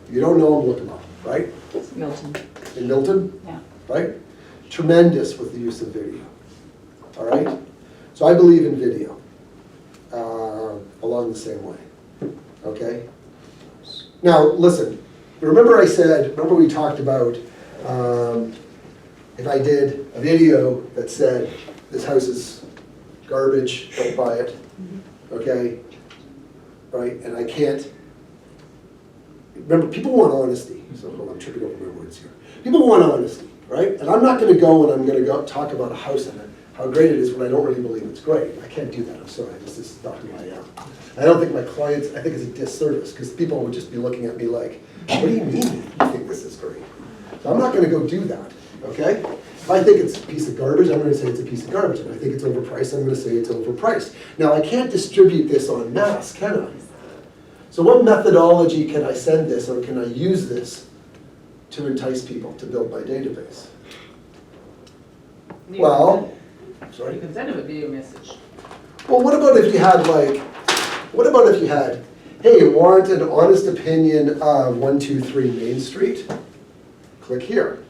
If you don't know him, look him up, right? Milton. In Milton? Yeah. Right? Tremendous with the use of video. All right? So I believe in video along the same way. Okay? Now, listen. Remember we talked about if I did a video that said, this house is garbage, don't buy it. Okay? Right? And I can't. Remember, people want honesty. So hold on, I'm tripping over my words here. People want honesty, right? And I'm not going to go and I'm going to go talk about a house and how great it is when I don't really believe it's great. I can't do that. I'm sorry. This is not who I am. I don't think my clients. I think it's a disservice because people would just be looking at me like, "What do you mean you think this is great?" So I'm not going to go do that. Okay? If I think it's a piece of garbage, I'm going to say it's a piece of garbage. If I think it's overpriced, I'm going to say it's overpriced. Now I can't distribute this en masse, can I? So what methodology can I send this or can I use this to entice people to build my database? Well, sorry? You can send them a video message. Well, what about if you had hey, you want an honest opinion of 123 Main Street? Click here.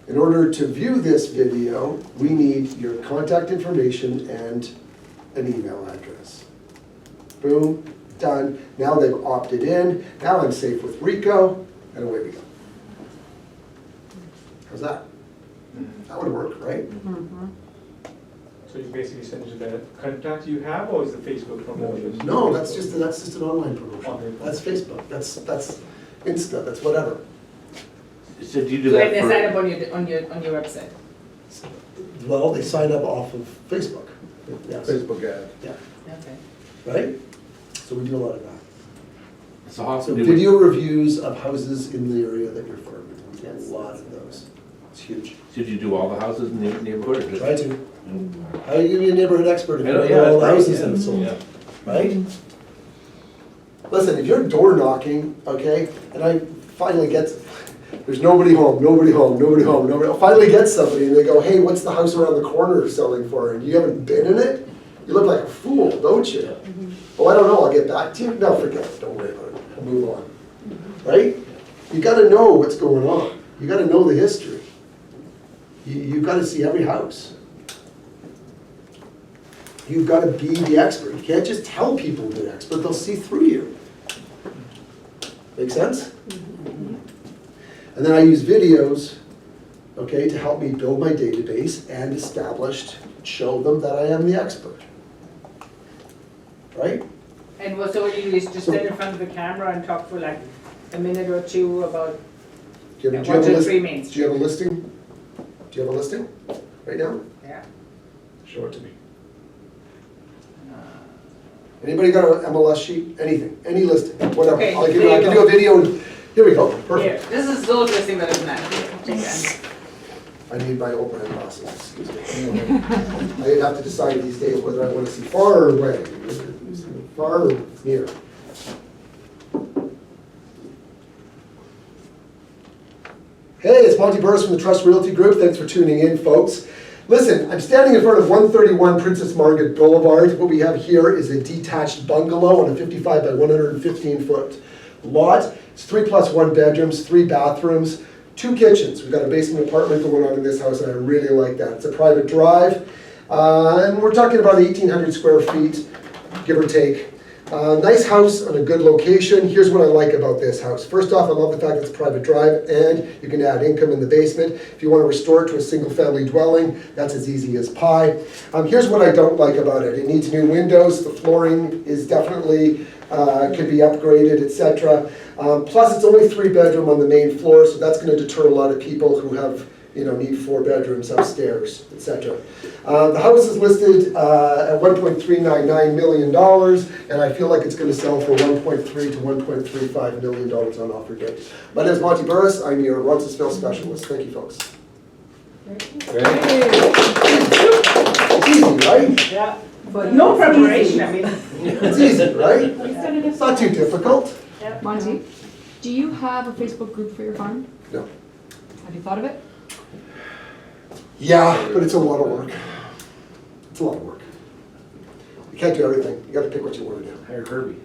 In order to view this video, we need your contact information and an email address. Boom. Done. Now they've opted in. Now I'm safe with Rico, and away we go. How's that? That would work, right? So you basically send it to the contact you have, or is the Facebook promotion? No, that's just an online promotion. That's Facebook. That's Insta. That's whatever. So do you do So that when they for? sign up on your website. Well, they sign up off of Facebook. Yes. Facebook ad. Yeah. Okay. Right. So we do a lot of that. So how So often do video reviews of houses in the area that you're farming. We get a lot of those. It's huge. Did you do all the houses in the neighborhood or just? Try to. How are you gonna be a neighborhood expert if you I know, don't yeah, know all the that's houses right, that are sold? yeah. Right? Listen, if you're door knocking, okay, and I finally get, there's nobody home, I'll finally get somebody and they go, hey, what's the house around the corner selling for? And you haven't been in it? You look like a fool, don't you? Oh, I don't know, I'll get back to you. No, forget it, don't worry about it, I'll move on. Right? You gotta know what's going on. You gotta know the history. You've gotta see every house. You've got to be the expert. You can't just tell people you're the expert, they'll see through you. Make sense? And then I use videos, okay, to help me build my database and show them that I am the expert. Right? And what so what you do is just stand in front of the camera and talk for like a minute or two about Do you have a 123 Main Do Street. you have a listing? Do you have a listing right now? Yeah. Show it to me. Anybody got an MLS sheet? Anything? Any listing? Whatever. Okay, I'll give there you, I you can go. do a video. And, here we go. Here, Perfect. this is Zoe's listing that is not. Take that. I need my open glasses. Excuse me. I have to decide these days whether I want to see far or away, far or near. Hey, it's Monte Burris from the Trust Realty Group. Thanks for tuning in, folks. Listen, I'm standing in front of 131 Princess Margaret Boulevard. What we have here is a detached bungalow on a 55 by 115 foot lot. It's 3+1 bedrooms, 3 bathrooms, 2 kitchens. We've got a basement apartment going on in this house, and I really like that. It's a private drive, and we're talking about 1,800 square feet, give or take. Nice house on a good location. Here's what I like about this house. First off, I love the fact that it's a private drive and you can add income in the basement. If you want to restore it to a single family dwelling, that's as easy as pie. Here's what I don't like about it. It needs new windows. The flooring is definitely, could be upgraded, etc. Plus it's only 3-bedroom on the main floor, so that's going to deter a lot of people who have, need 4 bedrooms upstairs, etc. The house is listed at $1.399 million, and I feel like it's going to sell for $1.3 to $1.35 million on offer date. My name is Monte Burris. I'm your Roncesvalles specialist. Thank you, folks. It's easy, right? Yeah. But no preparation, I mean. It's easy, right? It's not too difficult. Monte, do you have a Facebook group for your farm? No. Have you thought of it? Yeah, but it's a lot of work. It's a lot of work. You can't do everything. You got to pick what you want to do. Hire Kirby.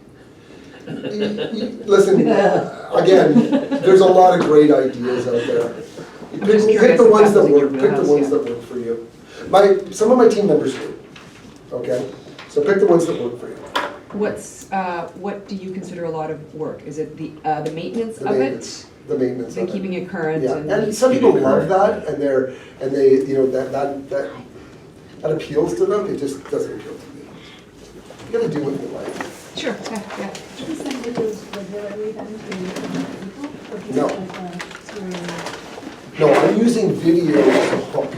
Listen, again, there's a lot of great ideas out there. Pick the ones that work. Pick the ones that work for you. Some of my team members do. Okay, so pick the ones that work for you. What do you consider a lot of work? Is it the maintenance The of maintenance. it? The maintenance And of keeping it current? Yeah, And and some people love that, and they, that appeals to them. It just doesn't appeal to me. You gotta do what you like. Sure, yeah. Do you send videos regularly then to people? Or do you No. like, No, I'm using video as a hook.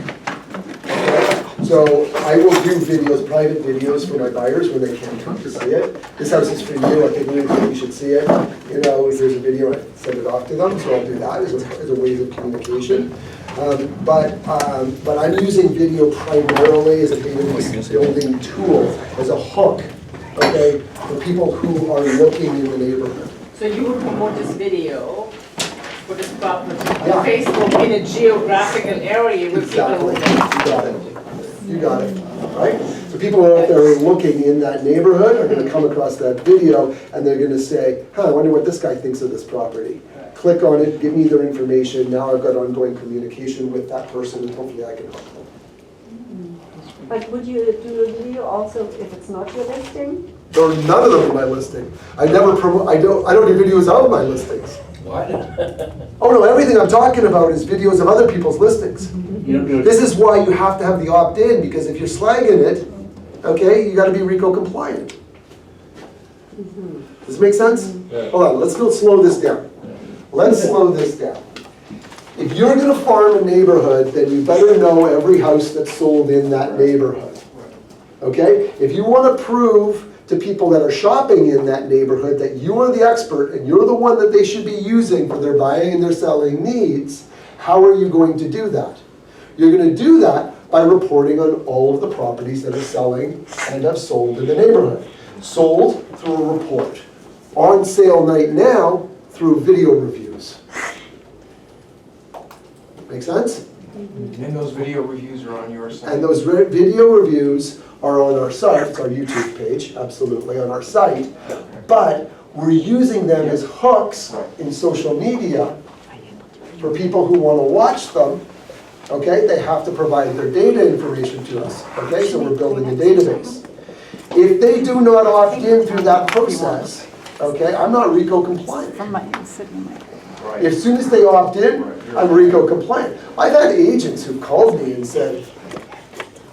So I will do videos, private videos for my buyers when they can't come to see it. This house is for you, I think you should see it. If there's a video, I send it off to them, so I'll do that as a way of communication. But I'm using video primarily as a database building tool, as a hook, okay, for people who are looking in the neighborhood. So you would promote this video for this property Yeah. on Facebook in a geographical area with people Exactly. who. You got it, right? So people are out there looking in that neighborhood are gonna come across that video and they're gonna say, I wonder what this guy thinks of this property. Click on it, give me their information, now I've got ongoing communication with that person and hopefully I can help them. But would you do a video also if it's not your listing? There are none of them in my listing. I never promote, I don't do videos of my listings. What? Oh no, everything I'm talking about is videos of other people's listings. You don't do it. This is why you have to have the opt-in, because if you're slagging it, okay, you gotta be RICO compliant. Does this make sense? Yeah. Hold on, let's slow this down. Let's slow this down. If you're gonna farm a neighborhood, then you better know every house that's sold in that neighborhood. Okay? If you wanna prove to people that are shopping in that neighborhood that you are the expert and you're the one that they should be using for their buying and their selling needs, how are you going to do that? You're going to do that by reporting on all of the properties that are selling and have sold in the neighborhood. Sold through a report. On sale right now through video reviews. Make sense? And those video reviews are on your site? And those video reviews are on our site. It's our YouTube page, absolutely, on our site. But we're using them as hooks in social media for people who want to watch them. Okay, they have to provide their data information to us. Okay, so we're building a database. If they do not opt in through that process, okay, I'm not RICO compliant. As soon as they opt in, I'm RICO compliant. I've had agents who called me and said,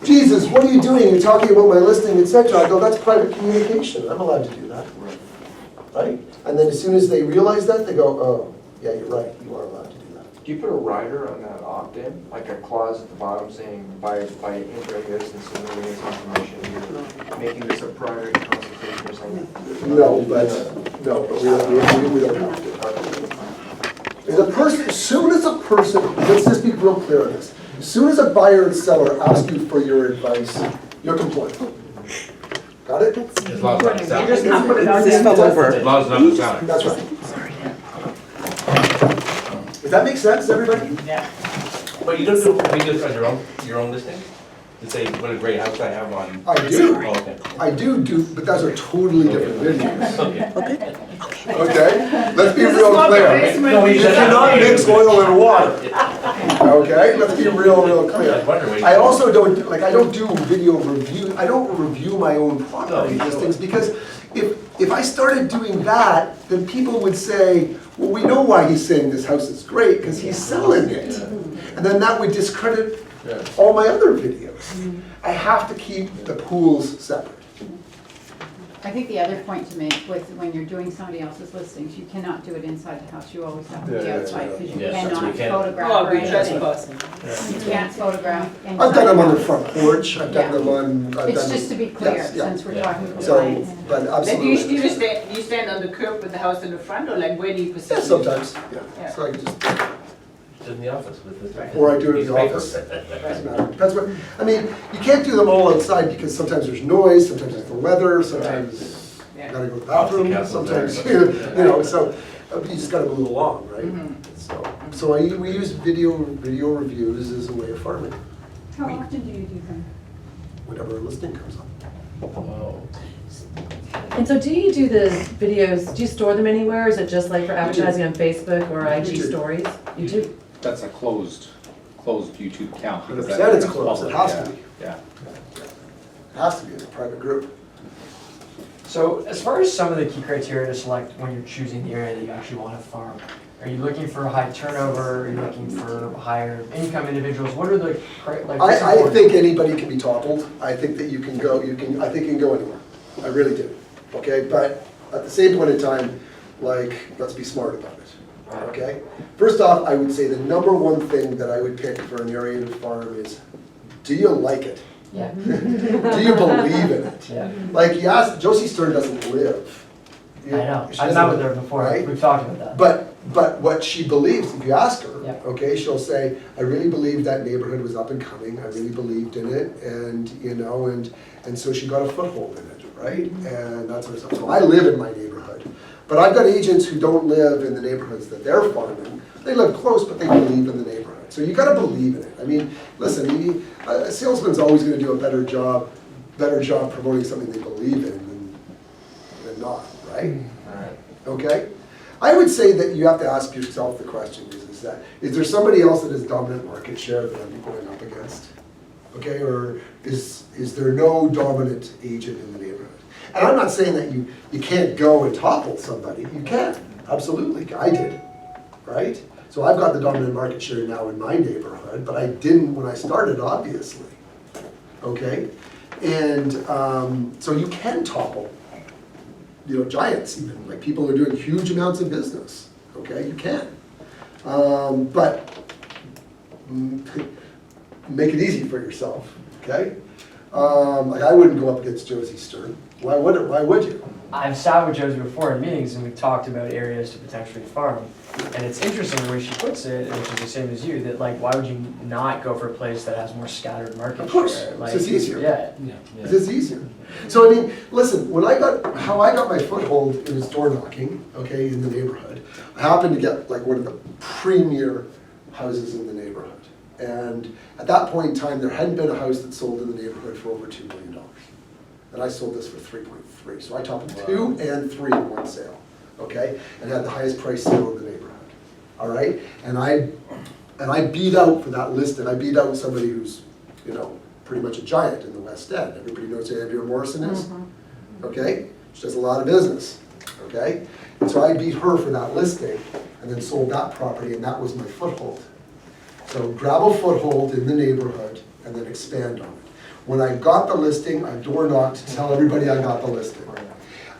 Jesus, what are you doing? You're talking about my listing, etc. I go, that's private communication. I'm allowed to do that. Right? And then as soon as they realize that, they go, oh, yeah, you're right. You are allowed to do that. Do you put a rider on that opt-in, like a clause at the bottom saying by entering this and submitting this information, you're making this a prior consultation or something? No, but we don't have to. As soon as a person, let's just be real clear on this. As soon as a buyer and seller ask you for your advice, you're compliant. Got it? As long as it's You just not not put it out This there. fell over. As long as it's not the seller. That's right. Does that make sense, everybody? Yeah. But you don't do videos on your own listing? To say what a great house I have on? I do. Oh, okay. I do, but those are totally different videos. Okay. Okay? Let's be This is real not the clear. basement. You cannot mix oil and water. Okay? Let's be real clear. I also don't do video review. I don't review my own property listings because if if I started doing that, then people would say, well, we know why he's saying this house is great, because he's selling it. And then that would discredit all my other videos. I have to keep the pools separate. I think the other point to make with when you're doing somebody else's listings, you cannot do it inside the house. You always have to be outside because you cannot photograph Oh, or be anything. trespassing. You can't photograph inside. I've done them on the house. front porch, I've done Yeah. them on. I've It's done just to be them- clear, yes, yeah. since we're talking about So, clients. but Like, do absolutely. you stand on the curb with the house in the front, or like where do you position? Yeah, sometimes, Yeah. yeah. So I can just, Just in the office with this. or I do it in the office. Doesn't matter. Depends what, I mean, you can't do them all outside because sometimes there's noise, sometimes it's the weather, sometimes you gotta go to the bathroom, sometimes, you know, so you just gotta move along, right? So we use video reviews as a way of farming, How often do you do them? whenever a listing comes up. Oh. And so do you do the videos, do you store them anywhere? Is it just like for advertising on Facebook or IG do. stories? You do? That's a closed YouTube account. because 100% that it's is closed, it public, has to be. Yeah. It has to be, it's a private group. So as far as some of the key criteria to select when you're choosing the area that you actually want to farm, are you looking for high turnover? Are you looking for higher income individuals? What are the, like? what's I important? think anybody can be toppled. I think that you can go, I think you can go anywhere. I really do. Okay, but at the same point in time, like, let's be smart about it. Okay? First off, I would say the number one thing that I would pick for an area to farm is, do you like it? Yeah. Do you believe in it? Yeah. Like, yes, Josie Stern doesn't live. I know. She I've doesn't met with live, her before. right? We've talked about that. But what she believes, if you ask her, Yeah. okay, she'll say, I really believed that neighborhood was up and coming, I really believed in it, and, you know, and so she got a foothold in it, right? And that sort of stuff. So I live in my neighborhood, but I've got agents who don't live in the neighborhoods that they're farming. They live close, but they believe in the neighborhood. So you gotta believe in it. I mean, listen, a salesman's always gonna do a better job promoting something they believe in than not, right? Okay? I would say that you have to ask yourself the question, is there somebody else that has dominant market share that I'm going up against? Okay, or is there no dominant agent in the neighborhood? And I'm not saying that you can't go and topple somebody, you can, absolutely, I did, right? So I've got the dominant market share now in my neighborhood, but I didn't when I started, obviously, okay? And so you can topple, you know, giants even, like people are doing huge amounts of business, okay, you can. But make it easy for yourself, okay? Like I wouldn't go up against Josie Stern. Why would you? I've sat with Josie before in meetings and we've talked about areas to potentially farm. And it's interesting the way she puts it, which is the same as you, that like, why would you not go for a place that has more scattered market share? Of course, Like, it's just easier. Yeah. It's just easier. So I mean, listen, how I got my foothold in was door knocking, okay, in the neighborhood. I happened to get like one of the premier houses in the neighborhood. And at that point in time, there hadn't been a house that sold in the neighborhood for over $2 million. And I sold this for 3.3. So I toppled 2 and 3 in one sale, okay? And had the highest price sale in the neighborhood, all right? And I beat out for that listing. I beat out somebody who's, you know, pretty much a giant in the West End. Everybody knows who Andrea Morrison is, okay? She does a lot of business, okay? And so I beat her for that listing and then sold that property, and that was my foothold. So grab a foothold in the neighborhood and then expand on it. When I got the listing, I door knocked to tell everybody I got the listing.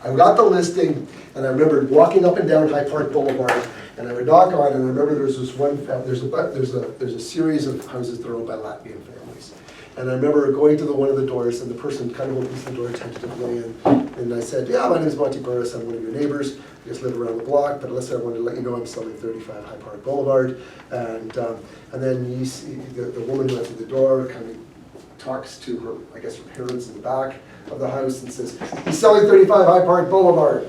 I got the listing, and I remember walking up and down High Park Boulevard, and I would knock on, and I remember there's this one, there's a series of houses that are owned by Latvian families. And I remember going to one of the doors, and the person kind of opens the door tentatively, and I said, yeah, my name is Monte Burris, I'm one of your neighbors, I just live around the block, but listen, I wanted to let you know I'm selling 35 High Park Boulevard. And then you see the woman who answered the door kind of talks to her, I guess her parents in the back of the house and says, he's selling 35 High Park Boulevard.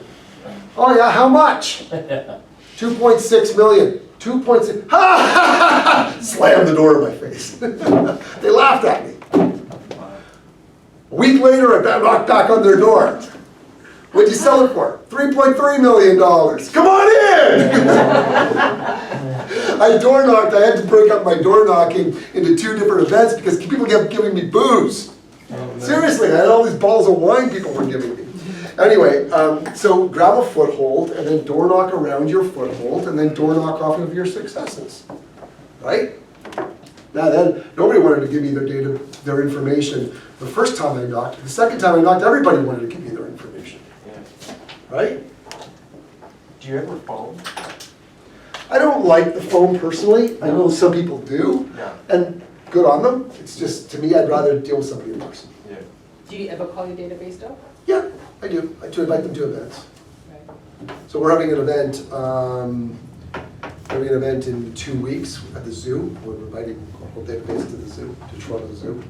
Oh yeah, how much? 2.6 million. 2.6, ha ha ha! Slammed the door in my face. They laughed at me. A week later, I knocked back on their door. What'd you sell it for? $3.3 million. Come on in! I door knocked. I had to break up my door knocking into 2 different events because people kept giving me booze. Seriously, I had all these bottles of wine people were giving me. Anyway, so grab a foothold and then door knock around your foothold and then door knock off of your successes, right? Now then, nobody wanted to give me their information the first time I knocked. The second time I knocked, everybody wanted to give me their information, right? Do you ever phone? I don't like the phone personally. I know some people do, and good on them. It's just, to me, I'd rather deal with somebody in person. Yeah. Do you ever call your database though? Yeah, I do. I do invite them to events. So we're having an event in 2 weeks at the zoo. We're inviting a whole database to the zoo, to Toronto Zoo.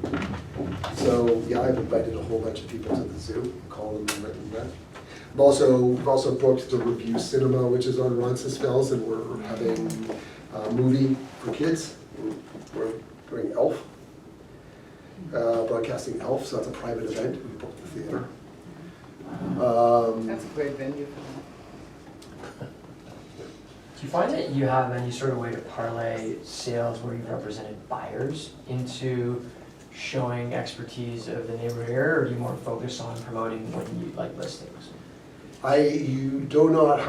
So yeah, I've invited a whole bunch of people to the zoo, call them and let them know. We've also booked the Review Cinema, which is on Roncesvalles, and we're having a movie for kids. We're doing Elf, broadcasting Elf, so that's a private event. We booked the theater. That's a great venue for that. Do you find that you have any sort of way to parlay sales where you've represented buyers into showing expertise of the neighborhood area, or do you more focus on promoting when you like listings? You do not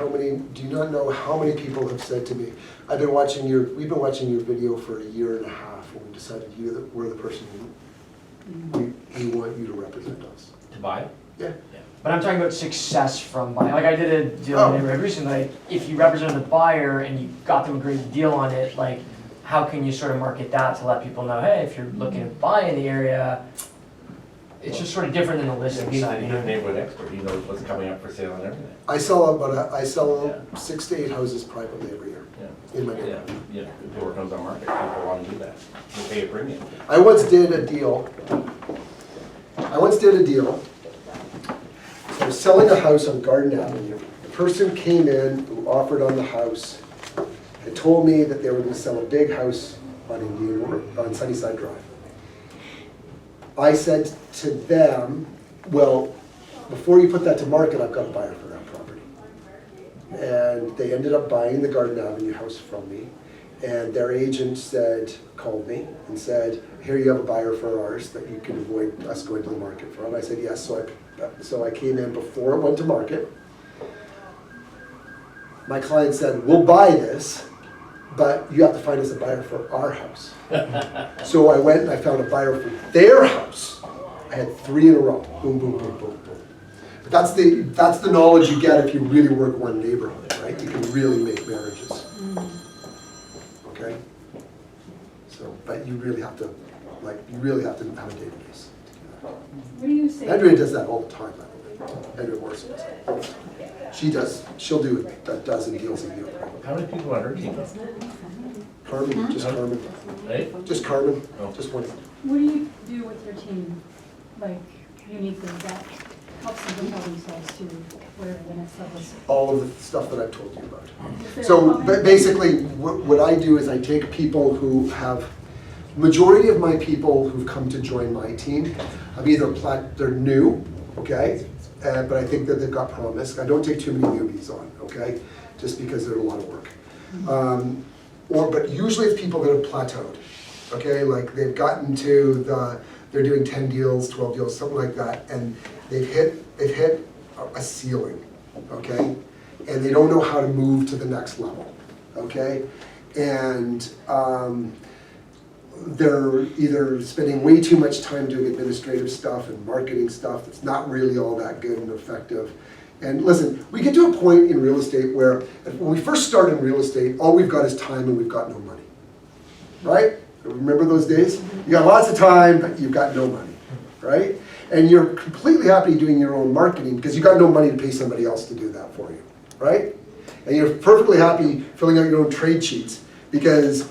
know how many people have said to me, we've been watching your video for a year and a half, and we decided we're the person we want you to represent us. To buy? Yeah. But I'm talking about success from buying. Like I did a deal in the neighborhood recently, like if you represented the buyer and you got them a great deal on it, like how can you sort of market that to let people know, hey, if you're looking to buy in the area, it's just sort of different than the listing He's side, a you know? neighborhood expert, he knows what's coming up for sale and everything. I sell 6 to 8 houses privately every year in my neighborhood. Yeah, before it comes on market, people want to do that, they pay a premium. I once did a deal. I was selling a house on Garden Avenue. The person came in who offered on the house and told me that they were going to sell a big house on Sunnyside Drive. I said to them, well, before you put that to market, I've got a buyer for that property. And they ended up buying the Garden Avenue house from me. And their agent called me and said, here you have a buyer for ours that you can avoid us going to the market for. And I said, yes. So I came in before it went to market. My client said, we'll buy this, but you have to find us a buyer for our house. So I went and I found a buyer for their house. I had 3 in a row. Boom, boom, boom, boom, boom. But that's the knowledge you get if you really work one neighborhood, right? You can really make marriages. Okay? So, but you really have to have a database. What do you say? Andrea does that all the time, by the way. Andrea Morrison does that. She'll do a dozen deals a year. How many people on her team? Carmen, just Carmen. Hey? Just Carmen, Oh. just one. What do you do with your team, like uniquely that helps them propel themselves to whatever the next level is? All of the stuff that I've told you about. Is there a So common- basically, what I do is I take people who have, majority of my people who've come to join my team, they're new, okay? But I think that they've got promise. I don't take too many newbies on, okay? Just because they're a lot of work. But usually it's people that have plateaued, okay? Like they've gotten to they're doing 10 deals, 12 deals, something like that, and they've hit a ceiling, okay? And they don't know how to move to the next level, okay? And they're either spending way too much time doing administrative stuff and marketing stuff that's not really all that good and effective. And listen, we get to a point in real estate where when we first start in real estate, all we've got is time and we've got no money, right? Remember those days? You got lots of time, but you've got no money, right? And you're completely happy doing your own marketing because you've got no money to pay somebody else to do that for you, right? And you're perfectly happy filling out your own trade sheets because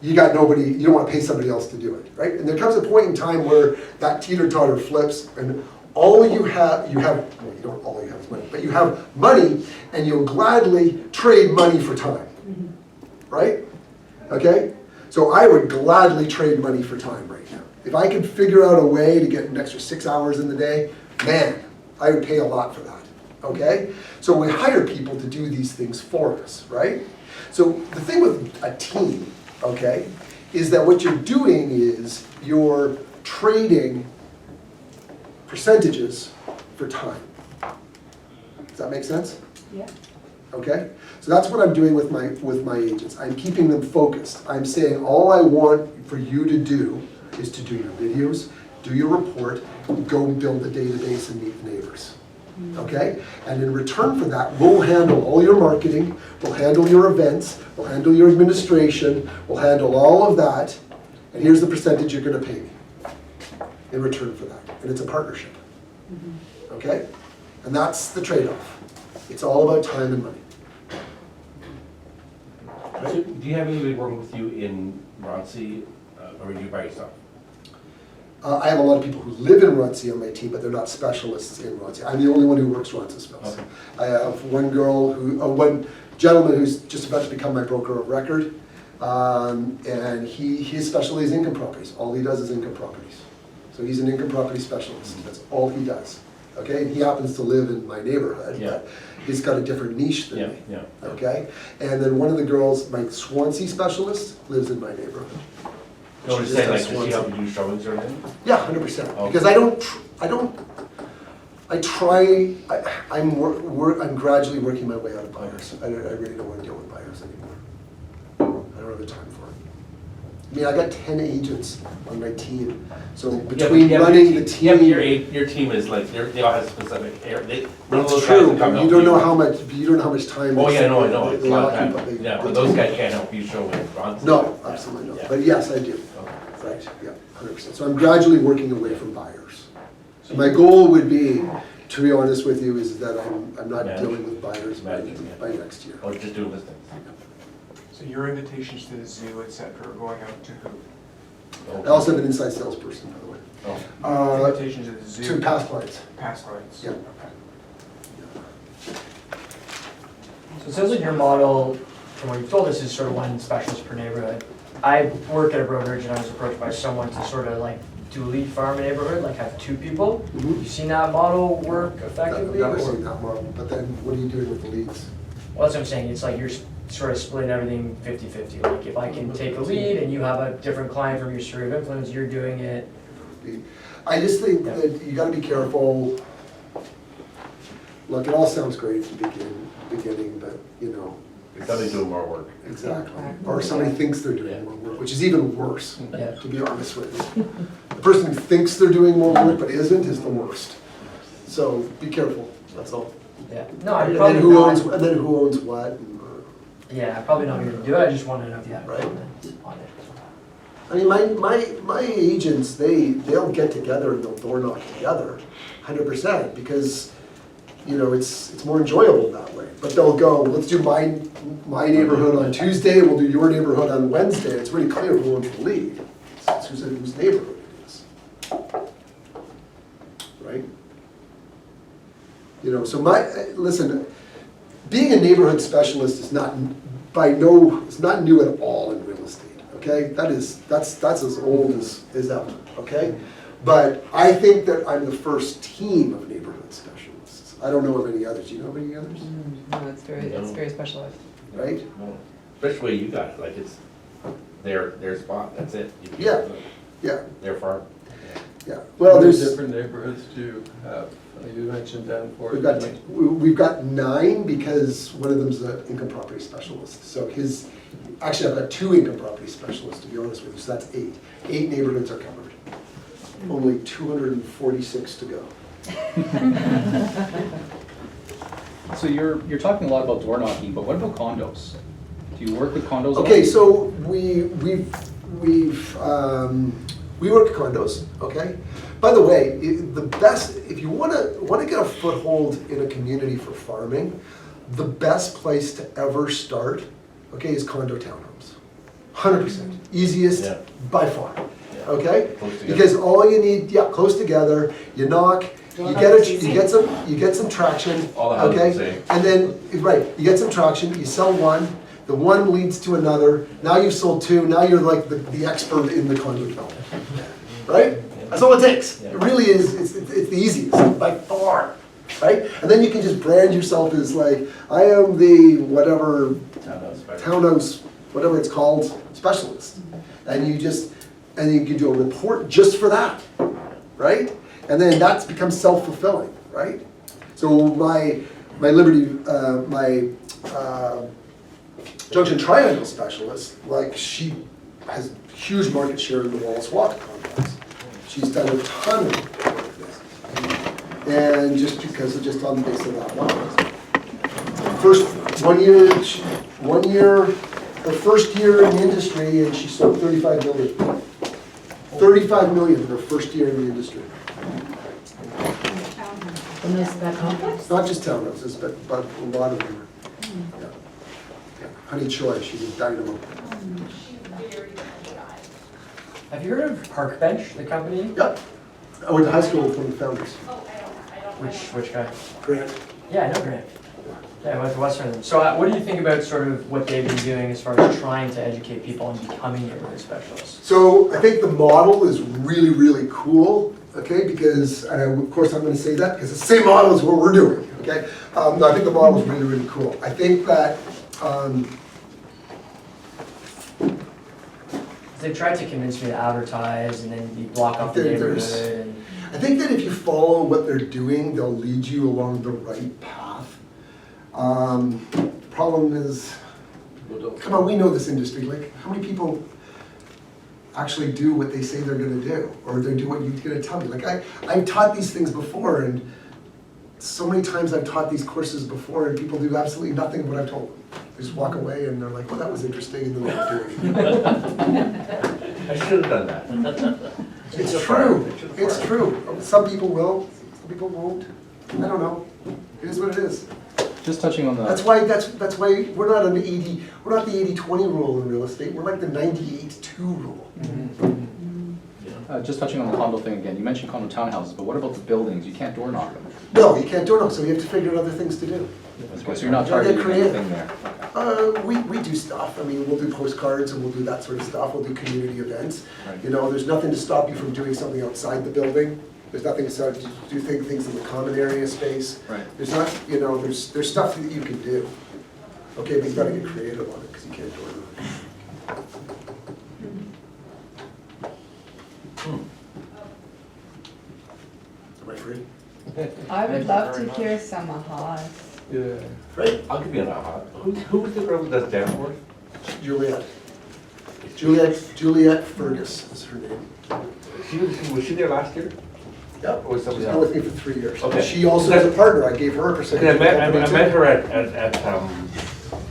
you got nobody, you don't want to pay somebody else to do it, right? And there comes a point in time where that teeter-totter flips and all you have, well, you don't all you have is money, but you have money and you'll gladly trade money for time, right? Okay? So I would gladly trade money for time right now. If I could figure out a way to get an extra 6 hours in the day, man, I would pay a lot for that, okay? So we hire people to do these things for us, right? So the thing with a team, okay, is that what you're doing is you're trading percentages for time. Does that make sense? Yeah. Okay? So that's what I'm doing with my agents. I'm keeping them focused. I'm saying all I want for you to do is to do your videos, do your report, go build the database and meet the neighbors. Okay? And in return for that, we'll handle all your marketing, we'll handle your events, we'll handle your administration, we'll handle all of that, and here's the percentage you're gonna pay me in return for that. And it's a partnership. Okay? And that's the trade-off. It's all about time and money. So, do you have anybody working with you in Roncy, or are you by yourself? I have a lot of people who live in Roncy on my team, but they're not specialists in Roncy. I'm the only one who works Roncy spells. Okay. I have one gentleman who's just about to become my broker of record, and his specialty is income properties. All he does is income properties. So he's an income property specialist. That's all he does. Okay, and he happens to live in my neighborhood, Yeah. but he's got a different niche than Yeah, me. yeah. Okay, and then one of the girls, my Swansea specialist, lives in my neighborhood. No, I'm She just just saying, like, does does she Swansea. help you do showings or anything? Yeah, 100%. Okay. Because I'm gradually working my way out of buyers. I really don't want to deal with buyers anymore. I don't have the time for it. I mean, I got 10 agents on my team, so between running the team. Yeah, but your team is like, they all have specific area, none of It's those guys true, can come but help you don't know how much time. Oh, yeah, I know, it's they a lot all of keep time. up. Yeah, but those guys can't help you show in Roncy. No, absolutely not. Yeah. But yes, I do. Right, yeah, 100%. So I'm gradually working away from buyers. So my goal would be, to be honest with you, is that I'm not Manage. dealing with buyers by Managing, by next year. Or just doing listings. So your invitations to the zoo, et cetera, are going out to who? I also have an inside salesperson, by the way. Oh. Invitations to the zoo? To past clients. Past clients? Yeah. Okay. So it sounds like your model, from what you've told us, is sort of one specialist per neighborhood. I work at a brokerage and I was approached by someone to sort of like do a lead farm a neighborhood, like have 2 people. Mhm. You seen that model work I've effectively? never or- seen that model, but then what are you doing with the leads? Well, that's what I'm saying, it's like you're sort of splitting everything 50-50. Like if I can take a lead and you have a different client from your sphere of influence, you're doing it. I just think that you gotta be careful. Look, it all sounds great at the beginning, but you know. Somebody's doing more work. Exactly. Or somebody thinks they're doing more work, which is even worse, Yeah. to be honest with you. The person who thinks they're doing more work but isn't is the worst. So be careful, that's all. Yeah, no, I'm And then probably who owns, not. and then who owns what? And, Yeah, I'm probably not gonna do it, I just wanna know if you have a Right. comment on it. I mean, my agents, they'll get together and they'll door knock together, 100%, because, you know, it's more enjoyable that way. But they'll go, let's do my neighborhood on Tuesday, and we'll do your neighborhood on Wednesday. It's really clear who owns the lead. It's whose neighborhood it is. Right? You know, so listen, being a neighborhood specialist is not it's not new at all in real estate. Okay, that's as old as ever. Okay, but I think that I'm the first team of neighborhood specialists. I don't know of any others. Do you know of any others? No, it's very specialized. Right? No. Especially the way you got it, like it's their spot, that's it. You can- Yeah. Yeah. Their farm. Yeah. Well, How many there's different neighborhoods do you have? You mentioned Danforth. we've got 9 because one of them's an income property specialist. So actually I've got 2 income property specialists, to be honest with you. So that's 8. 8 neighborhoods are covered. Only 246 to go. So you're talking a lot about door knocking, but what about condos? Do you work with condos? at all? Okay, so we work condos, okay? By the way, if you wanna get a foothold in a community for farming, the best place to ever start, okay, is condo townhomes. 100%, easiest Yeah. by far, okay? Close together. Because all you need, close together, you knock, you get some traction, All the houses okay? the same. And then, right, you get some traction, you sell one, the one leads to another, now you've sold 2, now you're like the expert in the condo development, right? That's all it takes. It really is, it's the easiest, by far, right? And then you can just brand yourself as like, I am the whatever, townhouse, whatever it's called, specialist. And you can do a report just for that, right? And then that becomes self-fulfilling, right? So my Liberty, my Junction Triangle specialist, like she has huge market share in the Wallace Walk complex. She's done a ton of work there. And just because of just on the basis of that model. First, her first year in the industry, and she sold 35 million. 35 million in her first year in the industry. And this, that complex? Not just townhouses, but a lot of them. Yeah. Yeah. Honey Choi, she's a dynamo. Have you heard of Park Bench, the company? Yep. I went to high school with one of the founders. Which guy? Grant. Yeah, I know Grant. Yeah, I went to Western. So what do you think about sort of what they've been doing as far as trying to educate people on becoming neighborhood specialists? So I think the model is really, really cool, okay, because, and of course I'm going to say that because it's the same model as what we're doing, okay? No, I think the model is really, really cool. I think that They tried to convince me to advertise and then you block off the neighborhood. And I think that if you follow what they're doing, they'll lead you along the right path. Problem is, come on, we know this industry. Like, how many people actually do what they say they're going to do, or they do what you're going to tell me? Like, I've taught these things before, and so many times I've taught these courses before, and people do absolutely nothing of what I've told them. They just walk away, and they're like, "Well, that was interesting," and then they don't do anything. I should have done that. It's true. It's true. Some people will. Some people won't. I don't know. It is what it is. Just touching on the. That's why we're not an 80. We're not the 80-20 rule in real estate. We're like the 98-2 rule. Just touching on the condo thing again. You mentioned condo townhouses, but what about the buildings? You can't door knock them. No, you can't door knock. So we have to figure out other things to do. So you're not targeting anything there. We do stuff. I mean, we'll do postcards and we'll do that sort of stuff. We'll do community events. Right. You know, there's nothing to stop you from doing something outside the building. There's nothing to stop you to do things in the common area space. Right. There's not, you know, there's stuff that you can do. Okay, but you gotta get creative on it because you can't door knock. Am I free? I would love to hear some ahas. Yeah. Right? I'll give you an aha. Who was the girl who does Danforth? Juliet. Juliet Fergus is her name. Was she there last year? Yep. Or was somebody She's else? been with me for 3 years. Okay. She also has a partner. I gave her a percentage. I of the company, met too. her at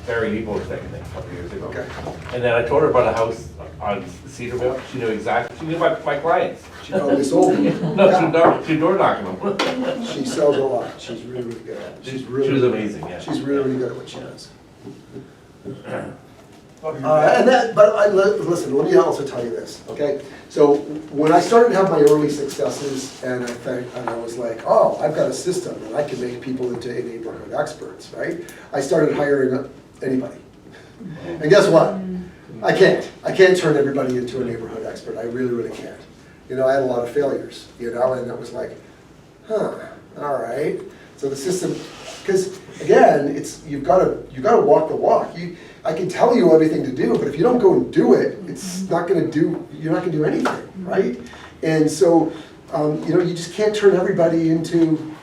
Barry Leopold's thing, I think, a couple years ago. Okay. And then I told her about a house on Cedarville. She knew exactly, she knew my clients. She probably sold them. No, Yeah. she door knocking them. She sells a lot. She's really, really good at it. She was amazing, yeah. She's really, really good at what she does. Listen, let me also tell you this, okay? So when I started to have my early successes, and I was like, oh, I've got a system and I can make people into neighborhood experts, right? I started hiring anybody. And guess what? I can't turn everybody into a neighborhood expert. I really, really can't. You know, I had a lot of failures, you know, and it was like, all right. So the system, because again, you've got to walk the walk. I can tell you everything to do, but if you don't go and do it, you're not going to do anything, right? And so, you know, you just can't turn everybody into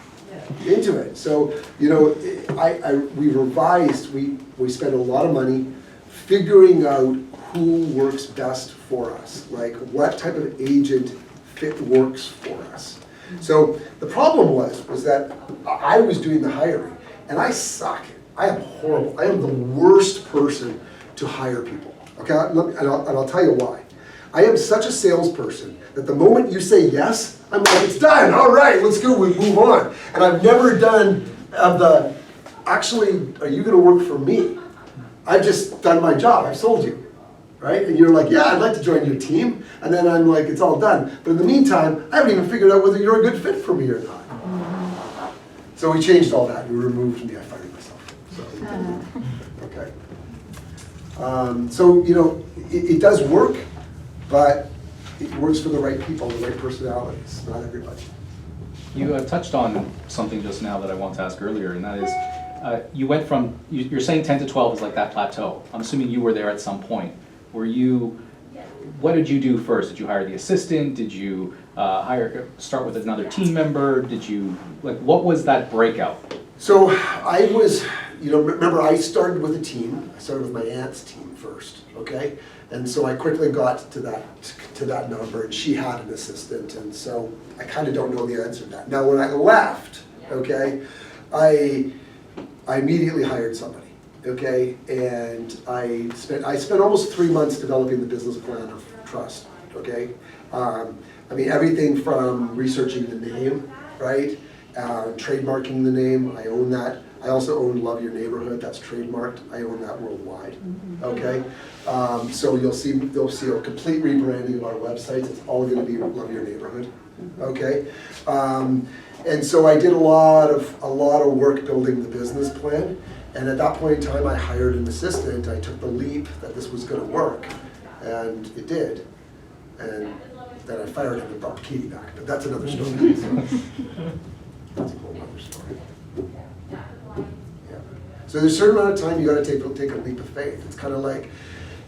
it. So, you know, we revised. We spent a lot of money figuring out who works best for us, like what type of agent works for us. So the problem was that I was doing the hiring, and I suck. I am horrible. I am the worst person to hire people. Okay, and I'll tell you why. I am such a salesperson that the moment you say yes, I'm like, it's done. All right, let's go. We move on. And I've never done actually, are you going to work for me? I've just done my job. I've sold you. Right? And you're like, yeah, I'd like to join your team. And then I'm like, it's all done. But in the meantime, I haven't even figured out whether you're a good fit for me or not. So we changed all that. We removed me. I fired myself. So, okay. So, you know, it does work, but it works for the right people, the right personalities, not everybody. You touched on something just now that I wanted to ask earlier, and that is, you went from, you're saying 10 to 12 is like that plateau. I'm assuming you were there at some point. What did you do first? Did you hire the assistant? Did you start with another team member? What was that breakout? So I was, remember I started with a team. I started with my aunt's team first, okay? And so I quickly got to that number, and she had an assistant, and so I kind of don't know the answer to that. Now, when I left, okay, I immediately hired somebody, okay? And I spent almost 3 months developing the business plan of trust, okay? I mean, everything from researching the name, right? Trademarking the name, I own that. I also own Love Your Neighborhood, that's trademarked. I own that worldwide, okay? So you'll see a complete rebranding of our websites. It's all gonna be Love Your Neighborhood, okay? And so I did a lot of work building the business plan. And at that point in time, I hired an assistant. I took the leap that this was gonna work, and it did. And then I fired him and brought Katie back, but that's another story. That's a whole other story. Yeah. So there's a certain amount of time you gotta take a leap of faith. It's kind of like,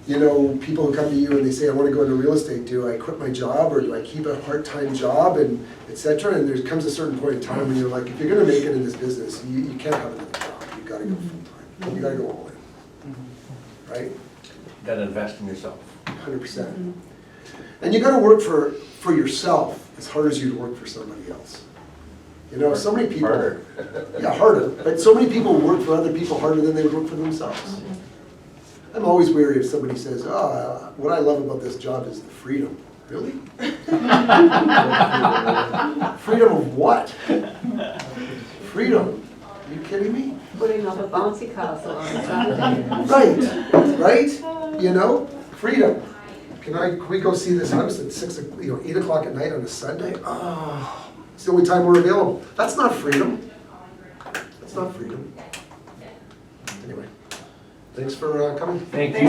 people who come to you and they say, I want to go into real estate. Do I quit my job, or do I keep a part-time job, and et cetera? And there comes a certain point in time when you're like, if you're gonna make it in this business, you can't have another job. You gotta go full-time. You gotta go all in. Right? You gotta invest in yourself. 100%. And you gotta work for yourself as hard as you'd work for somebody else. So many people. Harder. Yeah, harder. But so many people work for other people harder than they would work for themselves. I'm always weary if somebody says, what I love about this job is the freedom. Really? Freedom of what? Freedom? Are you kidding me? Putting up a bouncy castle on Saturday. Right. Freedom. Can we go see this house at 8 o'clock at night on a Sunday? Oh, it's the only time we're available. That's not freedom. That's not freedom. Anyway, thanks for coming. Thank you.